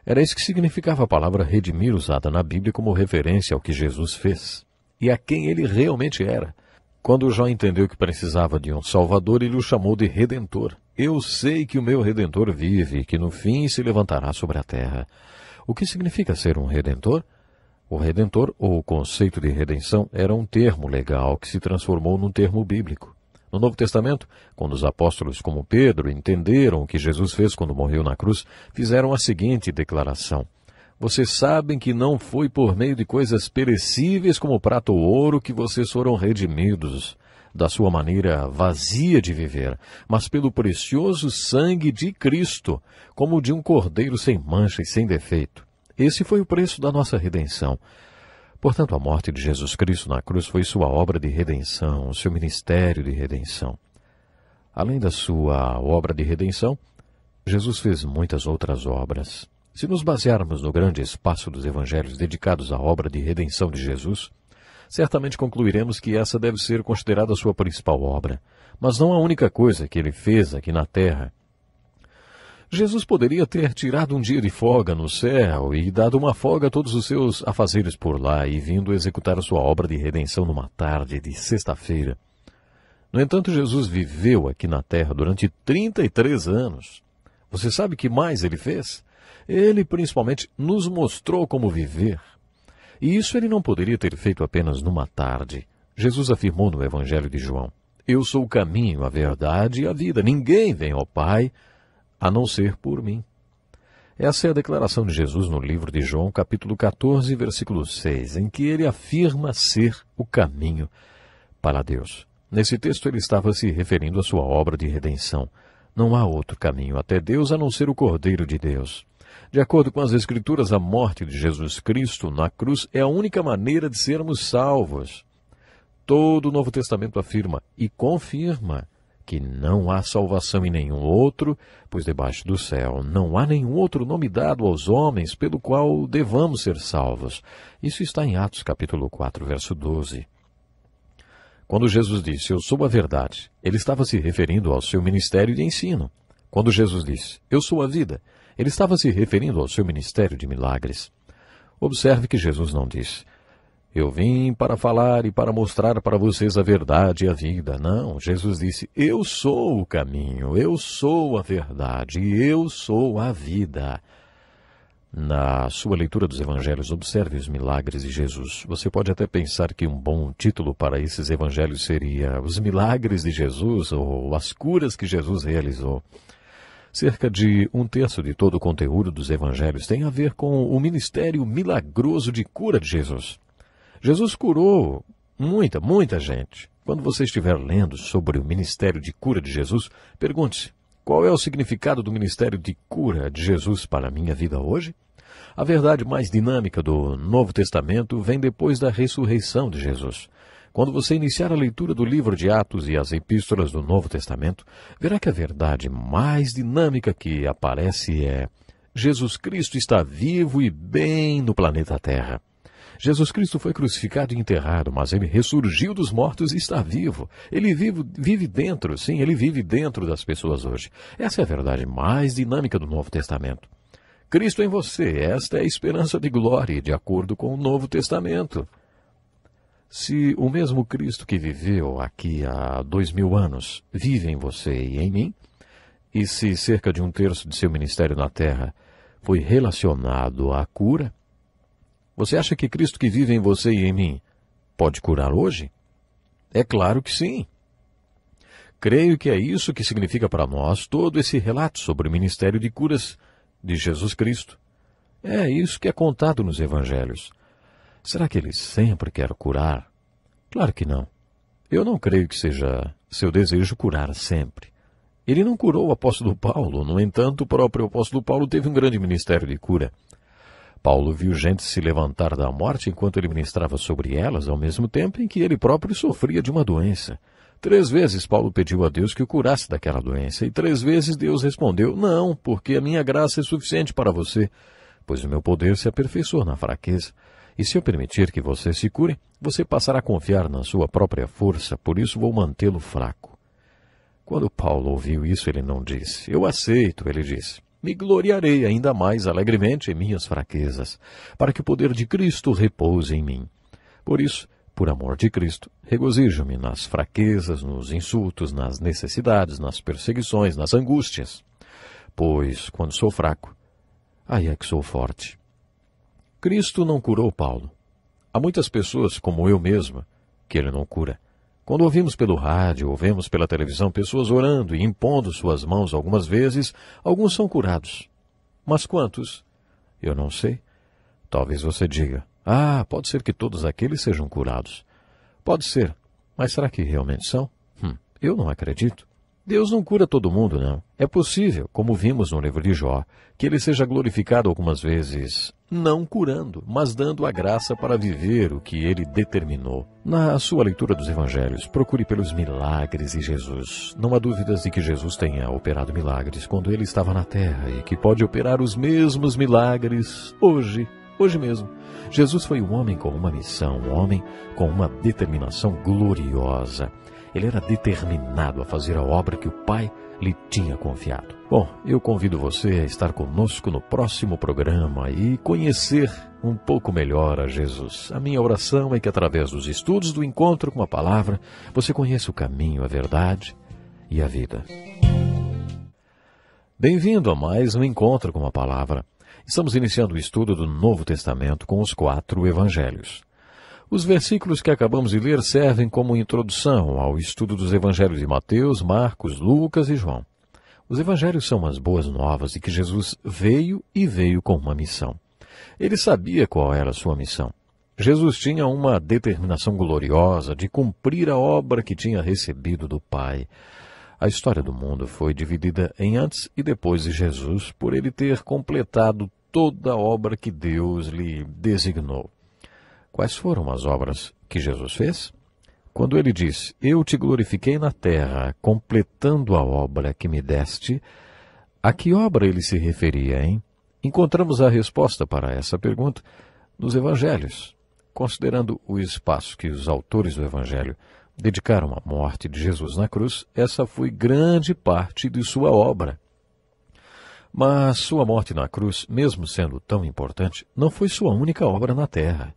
Era isso que significava a palavra redimir, usada na Bíblia como referência ao que Jesus fez e a quem ele realmente era. Quando Jó entendeu que precisava de um Salvador, ele o chamou de Redentor. "Eu sei que o meu Redentor vive e que no fim se levantará sobre a terra." O que significa ser um Redentor? O Redentor, ou o conceito de redenção, era um termo legal que se transformou num termo bíblico. No Novo Testamento, quando os apóstolos como Pedro entenderam o que Jesus fez quando morreu na cruz, fizeram a seguinte declaração: "Vocês sabem que não foi por meio de coisas perecíveis como prata ou ouro que vocês foram redimidos da sua maneira vazia de viver, mas pelo precioso sangue de Cristo, como de um cordeiro sem mancha e sem defeito. Esse foi o preço da nossa redenção." Portanto, a morte de Jesus Cristo na cruz foi sua obra de redenção, seu ministério de redenção. Além da sua obra de redenção, Jesus fez muitas outras obras. Se nos basearmos no grande espaço dos evangelhos dedicados à obra de redenção de Jesus, certamente concluiremos que essa deve ser considerada a sua principal obra, mas não a única coisa que ele fez aqui na terra. Jesus poderia ter tirado um dia de folga no céu e dado uma folga a todos os seus afazeres por lá e vindo executar a sua obra de redenção numa tarde de sexta-feira. No entanto, Jesus viveu aqui na terra durante 33 anos. Você sabe o que mais ele fez? Ele principalmente nos mostrou como viver. E isso ele não poderia ter feito apenas numa tarde. Jesus afirmou no Evangelho de João: Eu sou o caminho, a verdade e a vida. Ninguém vem ao Pai a não ser por mim. Essa é a declaração de Jesus no livro de João, capítulo 14, versículo 6, em que ele afirma ser o caminho para Deus. Nesse texto ele estava se referindo à sua obra de redenção. Não há outro caminho até Deus a não ser o Cordeiro de Deus. De acordo com as Escrituras, a morte de Jesus Cristo na cruz é a única maneira de sermos salvos. Todo o Novo Testamento afirma e confirma que não há salvação em nenhum outro, pois debaixo do céu não há nenhum outro nome dado aos homens pelo qual devamos ser salvos. Isso está em Atos capítulo 4, verso 12. Quando Jesus disse, eu sou a verdade, ele estava se referindo ao seu ministério de ensino. Quando Jesus disse, eu sou a vida, ele estava se referindo ao seu ministério de milagres. Observe que Jesus não disse, eu vim para falar e para mostrar para vocês a verdade e a vida. Não, Jesus disse, eu sou o caminho, eu sou a verdade e eu sou a vida. Na sua leitura dos evangelhos, observe os milagres de Jesus. Você pode até pensar que um bom título para esses evangelhos seria Os Milagres de Jesus ou As Curas que Jesus realizou. Cerca de 1/3 de todo o conteúdo dos evangelhos tem a ver com o ministério milagroso de cura de Jesus. Jesus curou muita gente. Quando você estiver lendo sobre o ministério de cura de Jesus, pergunte-se, qual é o significado do ministério de cura de Jesus para a minha vida hoje? A verdade mais dinâmica do Novo Testamento vem depois da ressurreição de Jesus. Quando você iniciar a leitura do livro de Atos e as epístolas do Novo Testamento, verá que a verdade mais dinâmica que aparece é: Jesus Cristo está vivo e bem no planeta Terra. Jesus Cristo foi crucificado e enterrado, mas ele ressurgiu dos mortos e está vivo. Ele vive dentro, sim, ele vive dentro das pessoas hoje. Essa é a verdade mais dinâmica do Novo Testamento. Cristo em você, esta é a esperança de glória, de acordo com o Novo Testamento. Se o mesmo Cristo que viveu aqui há 2000 anos vive em você e em mim, e se cerca de 1/3 de seu ministério na terra foi relacionado à cura, você acha que Cristo que vive em você e em mim pode curar hoje? É claro que sim. Creio que é isso que significa para nós todo esse relato sobre o ministério de curas de Jesus Cristo. É isso que é contado nos evangelhos. Será que ele sempre quer curar? Claro que não. Eu não creio que seja seu desejo curar sempre. Ele não curou o apóstolo Paulo, no entanto, o próprio apóstolo Paulo teve um grande ministério de cura. Paulo viu gente se levantar da morte enquanto ele ministrava sobre elas, ao mesmo tempo em que ele próprio sofria de uma doença. 3 vezes Paulo pediu a Deus que o curasse daquela doença, e 3 vezes Deus respondeu, não, porque a minha graça é suficiente para você, pois o meu poder se aperfeiçoa na fraqueza. E se eu permitir que você se cure, você passará a confiar na sua própria força, por isso vou mantê-lo fraco. Quando Paulo ouviu isso, ele não disse, eu aceito, ele disse. Me gloriarei ainda mais alegremente em minhas fraquezas, para que o poder de Cristo repouse em mim. Por isso, por amor de Cristo, regozijo-me nas fraquezas, nos insultos, nas necessidades, nas perseguições, nas angústias. Pois, quando sou fraco, aí é que sou forte. Cristo não curou Paulo. Há muitas pessoas, como eu mesma, que ele não cura. Quando ouvimos pelo rádio, ou vemos pela televisão pessoas orando e impondo suas mãos algumas vezes, alguns são curados. Mas quantos? Eu não sei. Talvez você diga, pode ser que todos aqueles sejam curados. Pode ser, mas será que realmente são? Eu não acredito. Deus não cura todo mundo, não. É possível, como vimos no livro de Jó, que ele seja glorificado algumas vezes, não curando, mas dando a graça para viver o que ele determinou. Na sua leitura dos evangelhos, procure pelos milagres de Jesus. Não há dúvidas de que Jesus tenha operado milagres quando ele estava na terra e que pode operar os mesmos milagres hoje mesmo. Jesus foi um homem com uma missão, um homem com uma determinação gloriosa. Ele era determinado a fazer a obra que o Pai lhe tinha confiado. Bom, eu convido você a estar conosco no próximo programa e conhecer um pouco melhor a Jesus. A minha oração é que através dos estudos do encontro com a palavra, você conheça o caminho, a verdade e a vida. Bem-vindo a mais um encontro com a palavra. Estamos iniciando o estudo do Novo Testamento com os 4 evangelhos. Os versículos que acabamos de ler servem como introdução ao estudo dos evangelhos de Mateus, Marcos, Lucas e João. Os evangelhos são as boas novas de que Jesus veio e veio com uma missão. Ele sabia qual era a sua missão. Jesus tinha uma determinação gloriosa de cumprir a obra que tinha recebido do Pai. A história do mundo foi dividida em antes e depois de Jesus, por ele ter completado toda a obra que Deus lhe designou. Quais foram as obras que Jesus fez? Quando ele disse, eu te glorifiquei na terra, completando a obra que me deste, a que obra ele se referia, hein? Encontramos a resposta para essa pergunta nos evangelhos. Considerando o espaço que os autores do Evangelho dedicaram à morte de Jesus na cruz, essa foi grande parte de sua obra. Mas sua morte na cruz, mesmo sendo tão importante, não foi sua única obra na terra.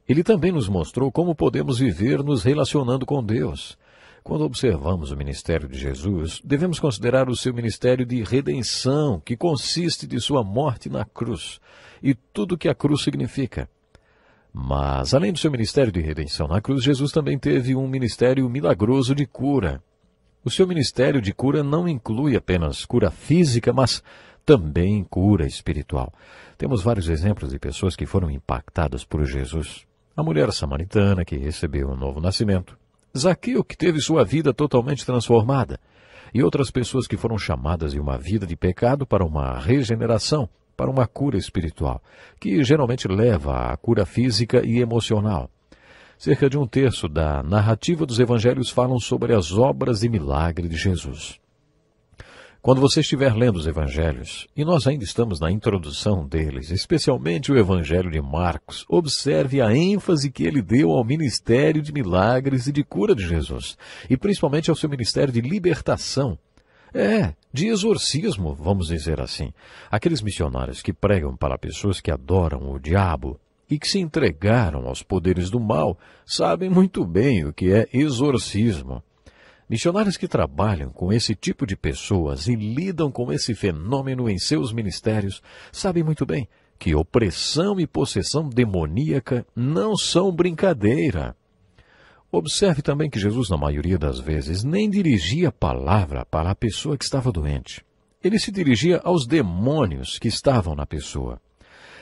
Ele também nos mostrou como podemos viver nos relacionando com Deus. Quando observamos o ministério de Jesus, devemos considerar o seu ministério de redenção, que consiste de sua morte na cruz, e tudo o que a cruz significa. Mas, além do seu ministério de redenção na cruz, Jesus também teve um ministério milagroso de cura. O seu ministério de cura não inclui apenas cura física, mas também cura espiritual. Temos vários exemplos de pessoas que foram impactadas por Jesus. A mulher samaritana, que recebeu um novo nascimento. Zaqueu, que teve sua vida totalmente transformada. E outras pessoas que foram chamadas de uma vida de pecado para uma regeneração, para uma cura espiritual, que geralmente leva à cura física e emocional. Cerca de 1/3 da narrativa dos evangelhos falam sobre as obras de milagre de Jesus. Quando você estiver lendo os evangelhos, e nós ainda estamos na introdução deles, especialmente o evangelho de Marcos, observe a ênfase que ele deu ao ministério de milagres e de cura de Jesus, e principalmente ao seu ministério de libertação. De exorcismo, vamos dizer assim. Aqueles missionários que pregam para pessoas que adoram o diabo e que se entregaram aos poderes do mal, sabem muito bem o que é exorcismo. Missionários que trabalham com esse tipo de pessoas e lidam com esse fenômeno em seus ministérios, sabem muito bem que opressão e possessão demoníaca não são brincadeira. Observe também que Jesus, na maioria das vezes, nem dirigia a palavra para a pessoa que estava doente. Ele se dirigia aos demônios que estavam na pessoa.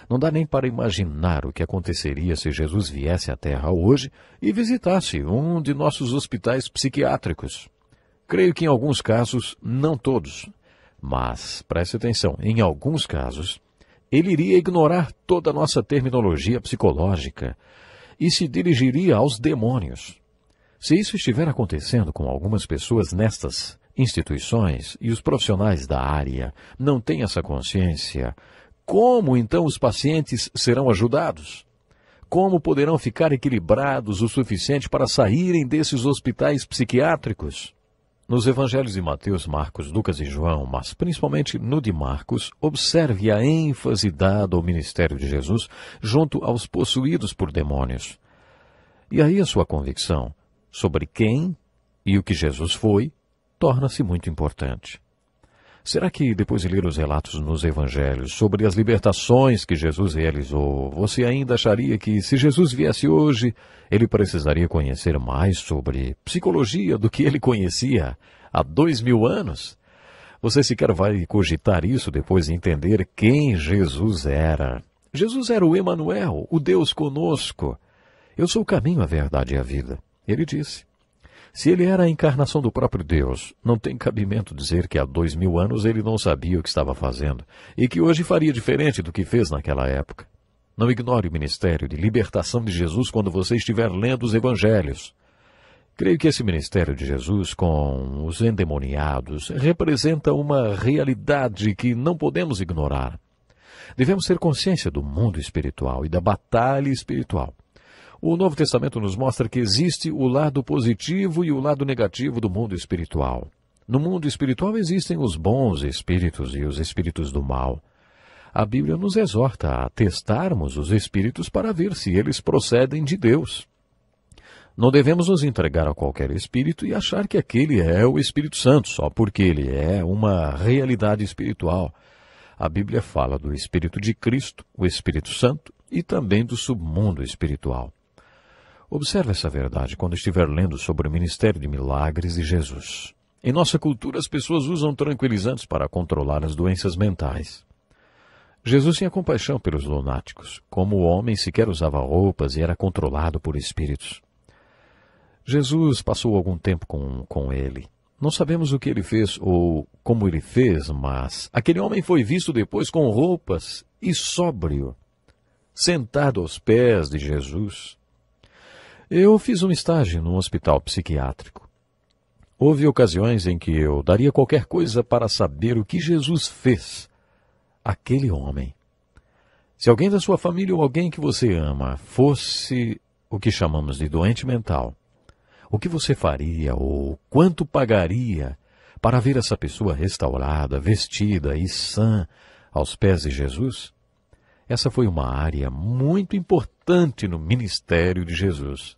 Não dá nem para imaginar o que aconteceria se Jesus viesse à Terra hoje e visitasse um de nossos hospitais psiquiátricos. Creio que em alguns casos, não todos, mas, preste atenção, em alguns casos, ele iria ignorar toda a nossa terminologia psicológica e se dirigiria aos demônios. Se isso estiver acontecendo com algumas pessoas nestas instituições e os profissionais da área não têm essa consciência, como então os pacientes serão ajudados? Como poderão ficar equilibrados o suficiente para saírem desses hospitais psiquiátricos? Nos evangelhos de Mateus, Marcos, Lucas e João, mas principalmente no de Marcos, observe a ênfase dada ao ministério de Jesus junto aos possuídos por demônios. E aí a sua convicção sobre quem e o que Jesus foi torna-se muito importante. Será que, depois de ler os relatos nos evangelhos sobre as libertações que Jesus realizou, você ainda acharia que, se Jesus viesse hoje, ele precisaria conhecer mais sobre psicologia do que ele conhecia há 2000 anos? Você sequer vai cogitar isso depois de entender quem Jesus era. Jesus era o Emanuel, o Deus conosco. Eu sou o caminho, a verdade e a vida. Ele disse. Se ele era a encarnação do próprio Deus, não tem cabimento dizer que há 2000 anos ele não sabia o que estava fazendo e que hoje faria diferente do que fez naquela época. Não ignore o ministério de libertação de Jesus quando você estiver lendo os evangelhos. Creio que esse ministério de Jesus com os endemoniados representa uma realidade que não podemos ignorar. Devemos ter consciência do mundo espiritual e da batalha espiritual. O Novo Testamento nos mostra que existe o lado positivo e o lado negativo do mundo espiritual. No mundo espiritual existem os bons espíritos e os espíritos do mal. A Bíblia nos exorta a testarmos os espíritos para ver se eles procedem de Deus. Não devemos nos entregar a qualquer espírito e achar que aquele é o Espírito Santo, só porque ele é uma realidade espiritual. A Bíblia fala do Espírito de Cristo, o Espírito Santo, e também do submundo espiritual. Observe essa verdade quando estiver lendo sobre o ministério de milagres de Jesus. Em nossa cultura, as pessoas usam tranquilizantes para controlar as doenças mentais. Jesus tinha compaixão pelos lunáticos. Como homem, sequer usava roupas e era controlado por espíritos. Jesus passou algum tempo com ele. Não sabemos o que ele fez ou como ele fez, mas aquele homem foi visto depois com roupas e sóbrio, sentado aos pés de Jesus. Eu fiz um estágio num hospital psiquiátrico. Houve ocasiões em que eu daria qualquer coisa para saber o que Jesus fez àquele homem. Se alguém da sua família ou alguém que você ama fosse o que chamamos de doente mental, o que você faria ou quanto pagaria para ver essa pessoa restaurada, vestida e sã aos pés de Jesus? Essa foi uma área muito importante no ministério de Jesus.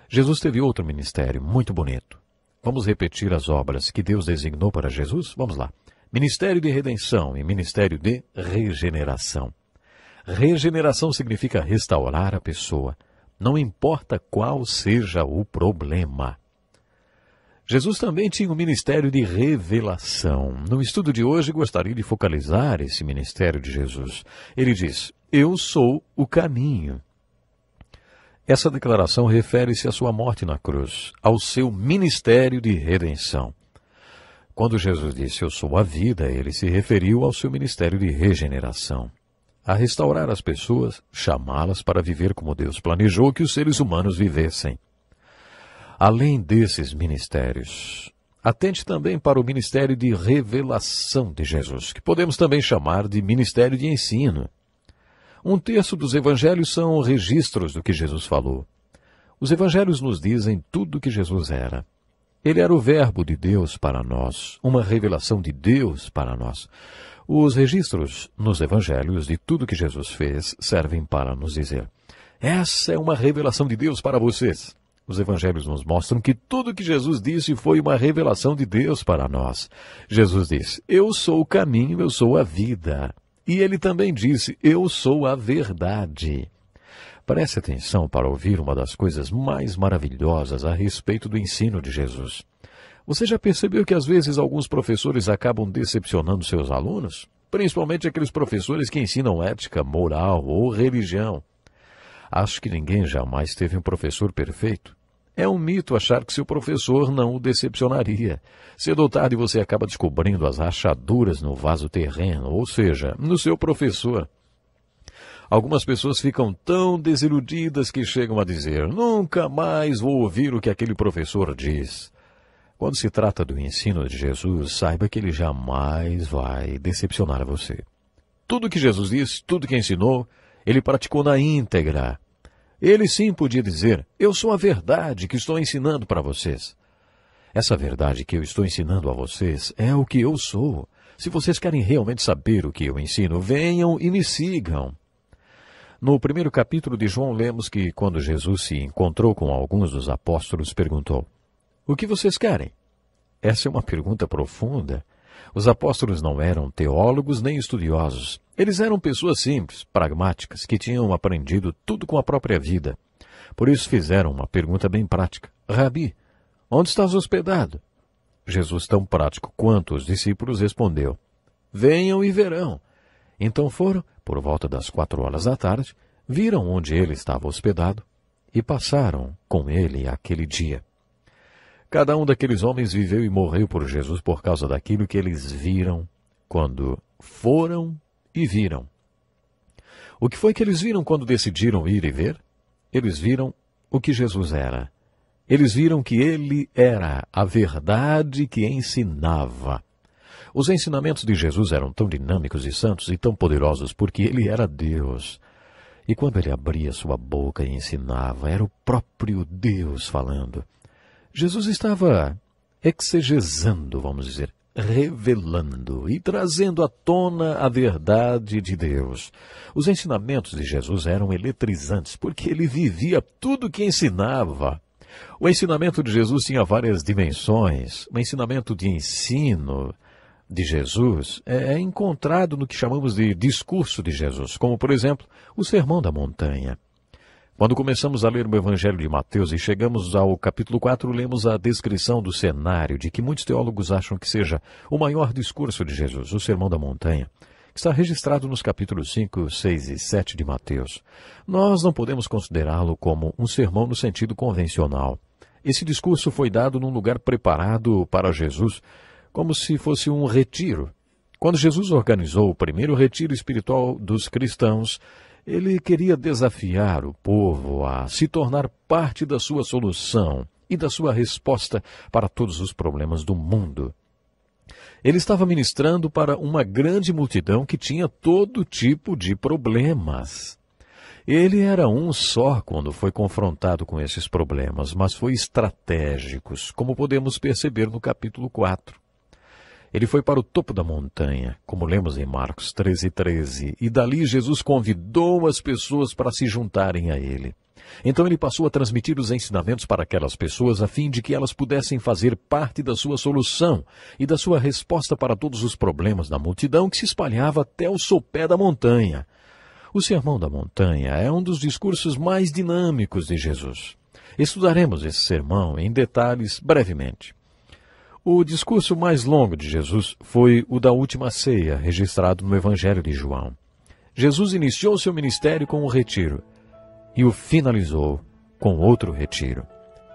Jesus teve outro ministério muito bonito. Vamos repetir as obras que Deus designou para Jesus? Vamos lá. Ministério de redenção e ministério de regeneração. Regeneração significa restaurar a pessoa, não importa qual seja o problema. Jesus também tinha um ministério de revelação. No estudo de hoje, gostaria de focalizar esse ministério de Jesus. Ele diz, eu sou o caminho. Essa declaração refere-se à sua morte na cruz, ao seu ministério de redenção. Quando Jesus disse, eu sou a vida, ele se referiu ao seu ministério de regeneração. A restaurar as pessoas, chamá-las para viver como Deus planejou que os seres humanos vivessem. Além desses ministérios, atente também para o ministério de revelação de Jesus, que podemos também chamar de ministério de ensino. Um terço dos evangelhos são registros do que Jesus falou. Os evangelhos nos dizem tudo o que Jesus era. Ele era o verbo de Deus para nós, uma revelação de Deus para nós. Os registros nos evangelhos de tudo que Jesus fez servem para nos dizer, essa é uma revelação de Deus para vocês. Os evangelhos nos mostram que tudo o que Jesus disse foi uma revelação de Deus para nós. Jesus disse, eu sou o caminho, eu sou a vida. E ele também disse, eu sou a verdade. Preste atenção para ouvir uma das coisas mais maravilhosas a respeito do ensino de Jesus. Você já percebeu que às vezes alguns professores acabam decepcionando seus alunos? Principalmente aqueles professores que ensinam ética, moral ou religião. Acho que ninguém jamais teve um professor perfeito. É um mito achar que seu professor não o decepcionaria. Cedo ou tarde você acaba descobrindo as rachaduras no vaso terreno, ou seja, no seu professor. Algumas pessoas ficam tão desiludidas que chegam a dizer, nunca mais vou ouvir o que aquele professor diz. Quando se trata do ensino de Jesus, saiba que ele jamais vai decepcionar você. Tudo que Jesus disse, tudo que ensinou, ele praticou na íntegra. Ele sim podia dizer, eu sou a verdade que estou ensinando para vocês. Essa verdade que eu estou ensinando a vocês é o que eu sou. Se vocês querem realmente saber o que eu ensino, venham e me sigam. No primeiro capítulo de João, lemos que quando Jesus se encontrou com alguns dos apóstolos, perguntou, o que vocês querem? Essa é uma pergunta profunda. Os apóstolos não eram teólogos nem estudiosos. Eles eram pessoas simples, pragmáticas, que tinham aprendido tudo com a própria vida. Por isso fizeram uma pergunta bem prática. Rabi, onde estás hospedado? Jesus, tão prático quanto os discípulos, respondeu, venham e verão. Então foram, por volta das 4 horas da tarde, viram onde ele estava hospedado e passaram com ele aquele dia. Cada um daqueles homens viveu e morreu por Jesus por causa daquilo que eles viram quando foram e viram. O que foi que eles viram quando decidiram ir e ver? Eles viram o que Jesus era. Eles viram que ele era a verdade que ensinava. Os ensinamentos de Jesus eram tão dinâmicos e santos e tão poderosos porque ele era Deus. E quando ele abria sua boca e ensinava, era o próprio Deus falando. Jesus estava exegesando, vamos dizer, revelando e trazendo à tona a verdade de Deus. Os ensinamentos de Jesus eram eletrizantes, porque ele vivia tudo o que ensinava. O ensinamento de Jesus tinha várias dimensões. O ensinamento de ensino de Jesus é encontrado no que chamamos de discurso de Jesus, como, por exemplo, o Sermão da Montanha. Quando começamos a ler o Evangelho de Mateus e chegamos ao capítulo 4, lemos a descrição do cenário de que muitos teólogos acham que seja o maior discurso de Jesus, o Sermão da Montanha, que está registrado nos capítulos 5, 6 e 7 de Mateus. Nós não podemos considerá-lo como um sermão no sentido convencional. Esse discurso foi dado num lugar preparado para Jesus, como se fosse um retiro. Quando Jesus organizou o primeiro retiro espiritual dos cristãos, ele queria desafiar o povo a se tornar parte da sua solução e da sua resposta para todos os problemas do mundo. Ele estava ministrando para uma grande multidão que tinha todo tipo de problemas. Ele era um só quando foi confrontado com esses problemas, mas foi estratégico, como podemos perceber no capítulo 4. Ele foi para o topo da montanha, como lemos em Marcos 13:13, e dali Jesus convidou as pessoas para se juntarem a ele. Então ele passou a transmitir os ensinamentos para aquelas pessoas a fim de que elas pudessem fazer parte da sua solução e da sua resposta para todos os problemas da multidão que se espalhava até o sopé da montanha. O Sermão da Montanha é um dos discursos mais dinâmicos de Jesus. Estudaremos esse sermão em detalhes brevemente. O discurso mais longo de Jesus foi o da última ceia, registrado no Evangelho de João. Jesus iniciou seu ministério com um retiro e o finalizou com outro retiro.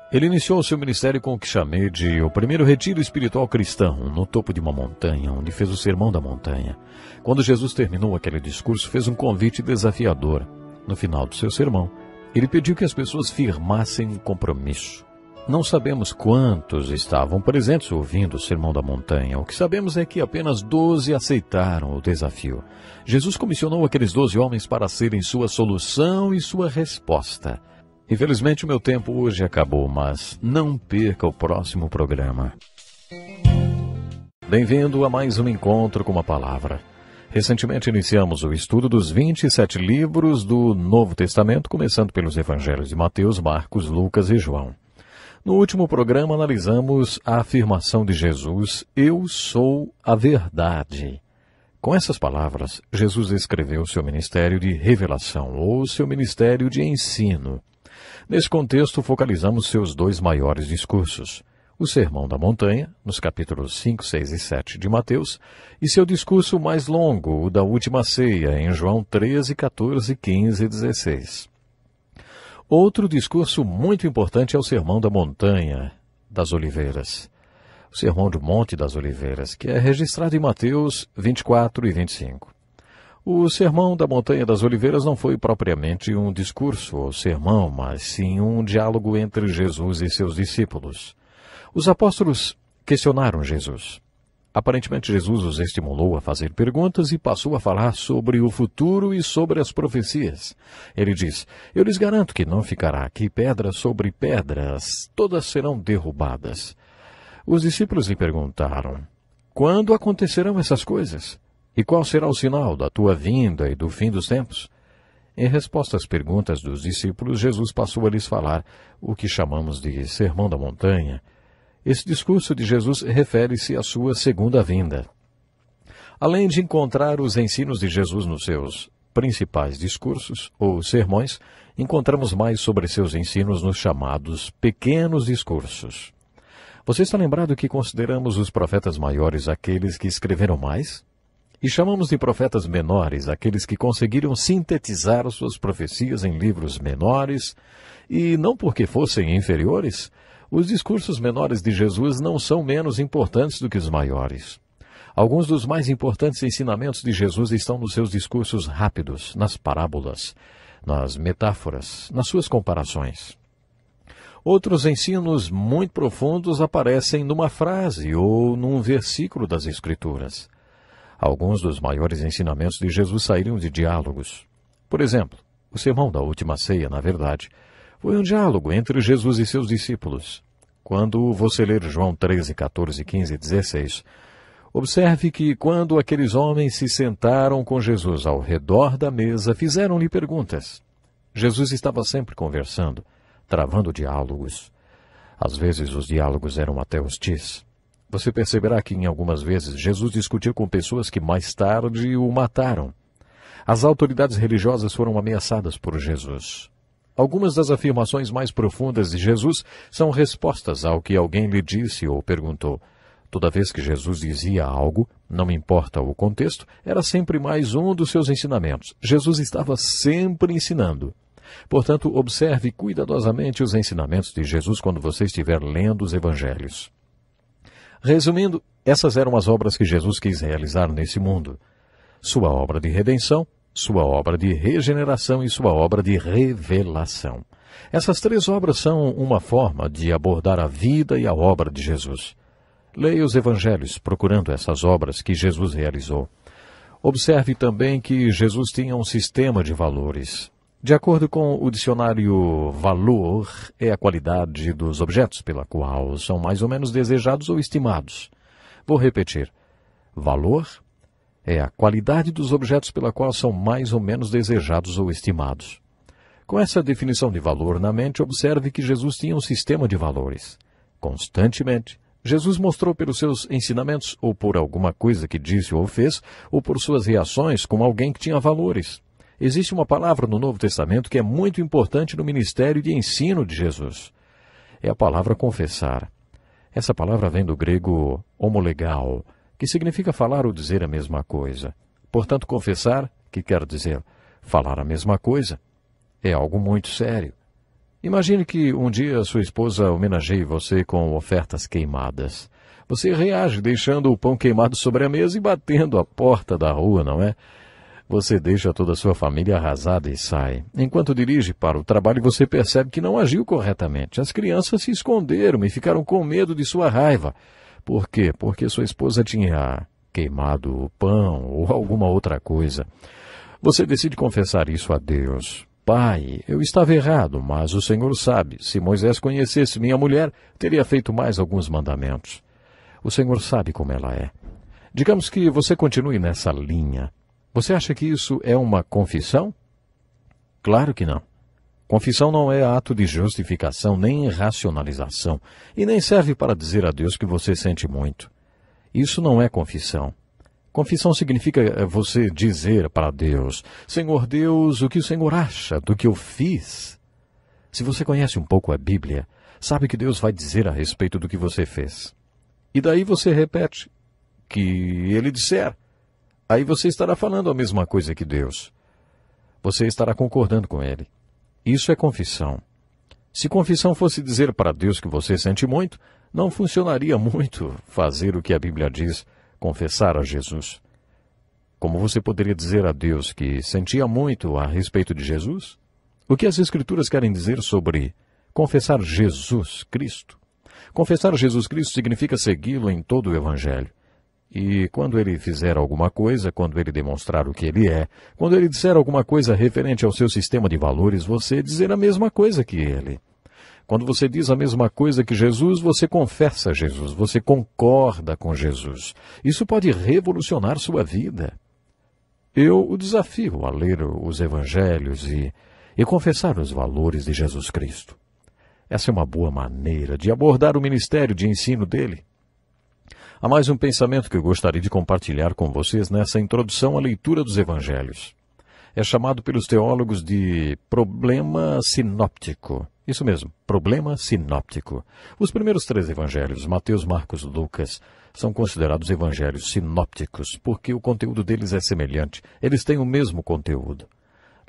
Ele iniciou seu ministério com o que chamei de o primeiro retiro espiritual cristão, no topo de uma montanha, onde fez o Sermão da Montanha. Quando Jesus terminou aquele discurso, fez um convite desafiador. No final do seu sermão, ele pediu que as pessoas firmassem um compromisso. Não sabemos quantos estavam presentes ouvindo o Sermão da Montanha. O que sabemos é que apenas 12 aceitaram o desafio. Jesus comissionou aqueles 12 homens para serem sua solução e sua resposta. Infelizmente o meu tempo hoje acabou, mas não perca o próximo programa. Bem-vindo a mais um encontro com a palavra. Recentemente iniciamos o estudo dos 27 livros do Novo Testamento, começando pelos Evangelhos de Mateus, Marcos, Lucas e João. No último programa, analisamos a afirmação de Jesus, "Eu sou a verdade". Com essas palavras, Jesus descreveu seu ministério de revelação, ou seu ministério de ensino. Nesse contexto, focalizamos seus dois maiores discursos, o Sermão da Montanha, nos capítulos 5, 6 e 7 de Mateus, e seu discurso mais longo, o da Última Ceia, em João 13, 14, 15 e 16. Outro discurso muito importante é o Sermão da Montanha das Oliveiras, o Sermão do Monte das Oliveiras, que é registrado em Mateus 24 e 25. O Sermão da Montanha das Oliveiras não foi propriamente um discurso ou sermão, mas sim um diálogo entre Jesus e seus discípulos. Os apóstolos questionaram Jesus. Aparentemente, Jesus os estimulou a fazer perguntas e passou a falar sobre o futuro e sobre as profecias. Ele diz, "Eu lhes garanto que não ficará aqui pedra sobre pedras, todas serão derrubadas." Os discípulos lhe perguntaram, "Quando acontecerão essas coisas? E qual será o sinal da tua vinda e do fim dos tempos?" Em resposta às perguntas dos discípulos, Jesus passou a lhes falar o que chamamos de Sermão da Montanha. Esse discurso de Jesus refere-se à sua segunda vinda. Além de encontrar os ensinos de Jesus nos seus principais discursos, ou sermões, encontramos mais sobre seus ensinos nos chamados pequenos discursos. Você está lembrado que consideramos os profetas maiores aqueles que escreveram mais? E chamamos de profetas menores aqueles que conseguiram sintetizar as suas profecias em livros menores, e não porque fossem inferiores. Os discursos menores de Jesus não são menos importantes do que os maiores. Alguns dos mais importantes ensinamentos de Jesus estão nos seus discursos rápidos, nas parábolas, nas metáforas, nas suas comparações. Outros ensinos muito profundos aparecem numa frase ou num versículo das Escrituras. Alguns dos maiores ensinamentos de Jesus saíram de diálogos. Por exemplo, o Sermão da Última Ceia, na verdade, foi um diálogo entre Jesus e seus discípulos. Quando você ler João 13, 14, 15 e 16, observe que quando aqueles homens se sentaram com Jesus ao redor da mesa, fizeram-lhe perguntas. Jesus estava sempre conversando, travando diálogos. Às vezes os diálogos eram até hostis. Você perceberá que em algumas vezes Jesus discutiu com pessoas que mais tarde o mataram. As autoridades religiosas foram ameaçadas por Jesus. Algumas das afirmações mais profundas de Jesus são respostas ao que alguém lhe disse ou perguntou. Toda vez que Jesus dizia algo, não importa o contexto, era sempre mais um dos seus ensinamentos. Jesus estava sempre ensinando. Portanto, observe cuidadosamente os ensinamentos de Jesus quando você estiver lendo os evangelhos. Resumindo, essas eram as obras que Jesus quis realizar nesse mundo. Sua obra de redenção, sua obra de regeneração e sua obra de revelação. Essas três obras são uma forma de abordar a vida e a obra de Jesus. Leia os evangelhos procurando essas obras que Jesus realizou. Observe também que Jesus tinha um sistema de valores. De acordo com o dicionário, valor é a qualidade dos objetos pela qual são mais ou menos desejados ou estimados. Vou repetir. Valor é a qualidade dos objetos pela qual são mais ou menos desejados ou estimados. Com essa definição de valor na mente, observe que Jesus tinha um sistema de valores. Constantemente, Jesus mostrou pelos seus ensinamentos, ou por alguma coisa que disse ou fez, ou por suas reações como alguém que tinha valores. Existe uma palavra no Novo Testamento que é muito importante no ministério de ensino de Jesus. É a palavra confessar. Essa palavra vem do grego homolegao, que significa falar ou dizer a mesma coisa. Portanto, confessar, que quer dizer falar a mesma coisa, é algo muito sério. Imagine que um dia sua esposa homenageie você com ofertas queimadas. Você reage deixando o pão queimado sobre a mesa e batendo a porta da rua, não é? Você deixa toda a sua família arrasada e sai. Enquanto dirige para o trabalho, você percebe que não agiu corretamente. As crianças se esconderam e ficaram com medo de sua raiva. Por quê? Porque sua esposa tinha queimado o pão ou alguma outra coisa. Você decide confessar isso a Deus. Pai, eu estava errado, mas o Senhor sabe. Se Moisés conhecesse minha mulher, teria feito mais alguns mandamentos. O Senhor sabe como ela é. Digamos que você continue nessa linha. Você acha que isso é uma confissão? Claro que não. Confissão não é ato de justificação nem racionalização, e nem serve para dizer a Deus que você sente muito. Isso não é confissão. Confissão significa você dizer para Deus, Senhor Deus, o que o Senhor acha do que eu fiz? Se você conhece um pouco a Bíblia, sabe que Deus vai dizer a respeito do que você fez. E daí você repete que Ele disser. Aí você estará falando a mesma coisa que Deus. Você estará concordando com Ele. Isso é confissão. Se confissão fosse dizer para Deus que você sente muito, não funcionaria muito fazer o que a Bíblia diz, confessar a Jesus. Como você poderia dizer a Deus que sentia muito a respeito de Jesus? O que as Escrituras querem dizer sobre confessar Jesus Cristo? Confessar Jesus Cristo significa segui-lo em todo o Evangelho. E quando ele fizer alguma coisa, quando ele demonstrar o que ele é, quando ele disser alguma coisa referente ao seu sistema de valores, você dizer a mesma coisa que ele. Quando você diz a mesma coisa que Jesus, você confessa Jesus, você concorda com Jesus. Isso pode revolucionar sua vida. Eu o desafio a ler os evangelhos e confessar os valores de Jesus Cristo. Essa é uma boa maneira de abordar o ministério de ensino dele. Há mais um pensamento que eu gostaria de compartilhar com vocês nessa introdução à leitura dos evangelhos. É chamado pelos teólogos de problema sinóptico. Isso mesmo, problema sinóptico. Os primeiros três evangelhos, Mateus, Marcos e Lucas, são considerados evangelhos sinópticos, porque o conteúdo deles é semelhante. Eles têm o mesmo conteúdo.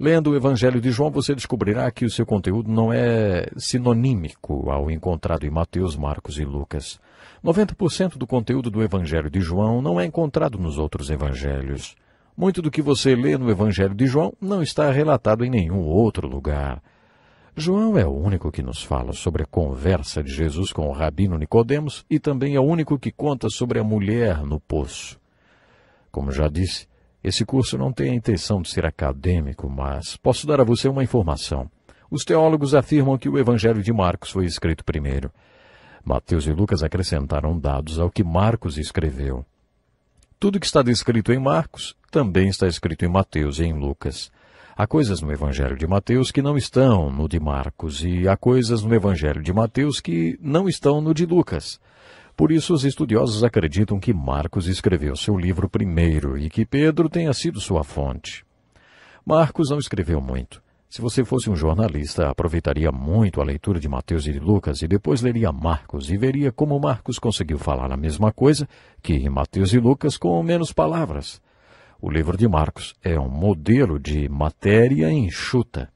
Lendo o Evangelho de João, você descobrirá que o seu conteúdo não é sinonímico ao encontrado em Mateus, Marcos e Lucas. 90% do conteúdo do Evangelho de João não é encontrado nos outros evangelhos. Muito do que você lê no Evangelho de João não está relatado em nenhum outro lugar. João é o único que nos fala sobre a conversa de Jesus com o rabino Nicodemos e também é o único que conta sobre a mulher no poço. Como já disse, esse curso não tem a intenção de ser acadêmico, mas posso dar a você uma informação. Os teólogos afirmam que o Evangelho de Marcos foi escrito primeiro. Mateus e Lucas acrescentaram dados ao que Marcos escreveu. Tudo que está descrito em Marcos também está escrito em Mateus e em Lucas. Há coisas no Evangelho de Mateus que não estão no de Marcos, e há coisas no Evangelho de Mateus que não estão no de Lucas. Por isso, os estudiosos acreditam que Marcos escreveu seu livro primeiro e que Pedro tenha sido sua fonte. Marcos não escreveu muito. Se você fosse um jornalista, aproveitaria muito a leitura de Mateus e de Lucas e depois leria Marcos e veria como Marcos conseguiu falar a mesma coisa que em Mateus e Lucas com menos palavras. O livro de Marcos é um modelo de matéria enxuta.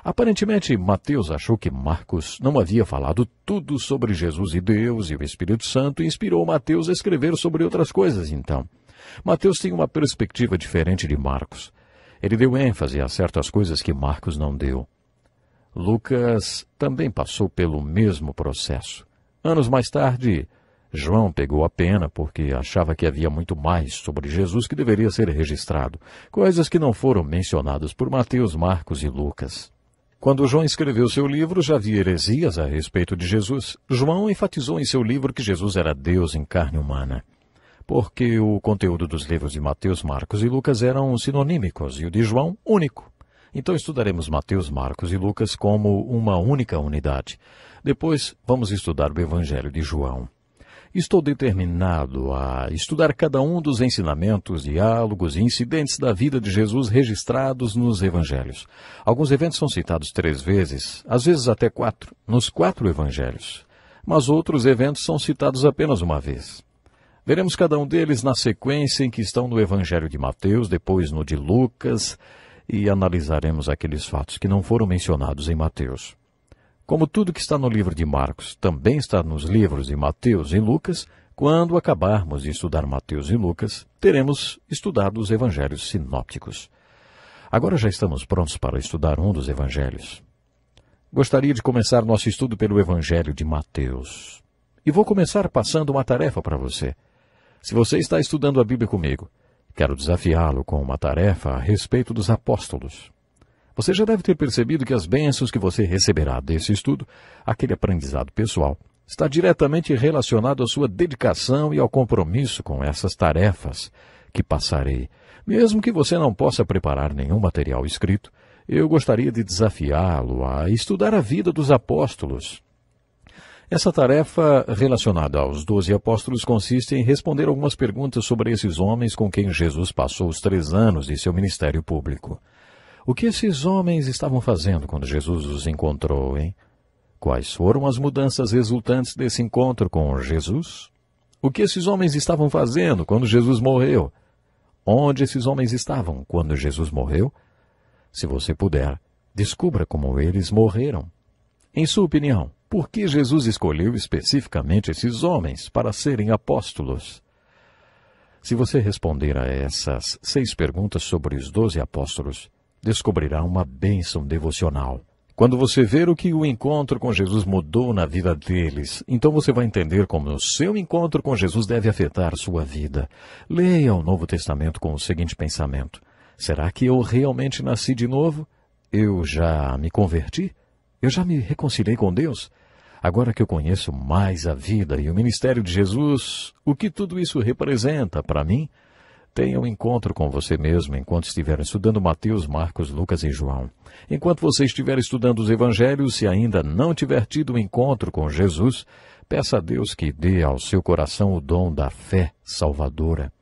Aparentemente, Mateus achou que Marcos não havia falado tudo sobre Jesus e Deus e o Espírito Santo e inspirou Mateus a escrever sobre outras coisas, então. Mateus tinha uma perspectiva diferente de Marcos. Ele deu ênfase a certas coisas que Marcos não deu. Lucas também passou pelo mesmo processo. Anos mais tarde, João pegou a pena porque achava que havia muito mais sobre Jesus que deveria ser registrado, coisas que não foram mencionadas por Mateus, Marcos e Lucas. Quando João escreveu seu livro, já havia heresias a respeito de Jesus. João enfatizou em seu livro que Jesus era Deus em carne humana, porque o conteúdo dos livros de Mateus, Marcos e Lucas eram sinonímicos e o de João, único. Então estudaremos Mateus, Marcos e Lucas como uma única unidade. Depois vamos estudar o Evangelho de João. Estou determinado a estudar cada um dos ensinamentos, diálogos e incidentes da vida de Jesus registrados nos Evangelhos. Alguns eventos são citados 3 vezes, às vezes até 4, nos 4 Evangelhos. Mas outros eventos são citados apenas uma vez. Veremos cada um deles na sequência em que estão no Evangelho de Mateus, depois no de Lucas, e analisaremos aqueles fatos que não foram mencionados em Mateus. Como tudo que está no livro de Marcos também está nos livros de Mateus e Lucas, quando acabarmos de estudar Mateus e Lucas, teremos estudado os evangelhos sinópticos. Agora já estamos prontos para estudar um dos evangelhos. Gostaria de começar nosso estudo pelo Evangelho de Mateus. E vou começar passando uma tarefa para você. Se você está estudando a Bíblia comigo, quero desafiá-lo com uma tarefa a respeito dos apóstolos. Você já deve ter percebido que as bênçãos que você receberá desse estudo, aquele aprendizado pessoal, está diretamente relacionado à sua dedicação e ao compromisso com essas tarefas que passarei. Mesmo que você não possa preparar nenhum material escrito, eu gostaria de desafiá-lo a estudar a vida dos apóstolos. Essa tarefa relacionada aos 12 apóstolos consiste em responder algumas perguntas sobre esses homens com quem Jesus passou os 3 anos de seu ministério público. O que esses homens estavam fazendo quando Jesus os encontrou, hein? Quais foram as mudanças resultantes desse encontro com Jesus? O que esses homens estavam fazendo quando Jesus morreu? Onde esses homens estavam quando Jesus morreu? Se você puder, descubra como eles morreram. Em sua opinião, por que Jesus escolheu especificamente esses homens para serem apóstolos? Se você responder a essas 6 perguntas sobre os 12 apóstolos, descobrirá uma bênção devocional. Quando você ver o que o encontro com Jesus mudou na vida deles, então você vai entender como o seu encontro com Jesus deve afetar sua vida. Leia o Novo Testamento com o seguinte pensamento: será que eu realmente nasci de novo? Eu já me converti? Eu já me reconciliei com Deus? Agora que eu conheço mais a vida e o ministério de Jesus, o que tudo isso representa para mim? Tenha um encontro com você mesmo enquanto estiver estudando Mateus, Marcos, Lucas e João. Enquanto você estiver estudando os evangelhos, se ainda não tiver tido um encontro com Jesus, peça a Deus que dê ao seu coração o dom da fé salvadora.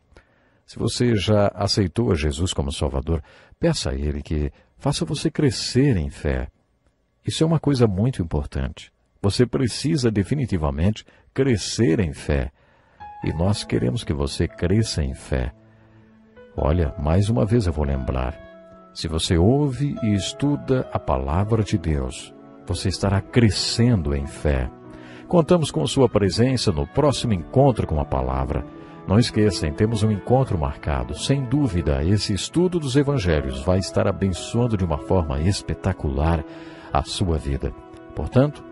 Se você já aceitou a Jesus como Salvador, peça a Ele que faça você crescer em fé. Isso é uma coisa muito importante. Você precisa definitivamente crescer em fé. E nós queremos que você cresça em fé. Olha, mais uma vez eu vou lembrar. Se você ouve e estuda a palavra de Deus, você estará crescendo em fé. Contamos com sua presença no próximo encontro com a palavra. Não esqueçam, temos um encontro marcado. Sem dúvida, esse estudo dos evangelhos vai estar abençoando de uma forma espetacular a sua vida. Portanto,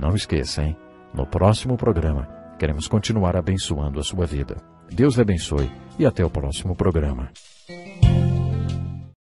não esqueça, hein? No próximo programa, queremos continuar abençoando a sua vida. Deus lhe abençoe e até o próximo programa.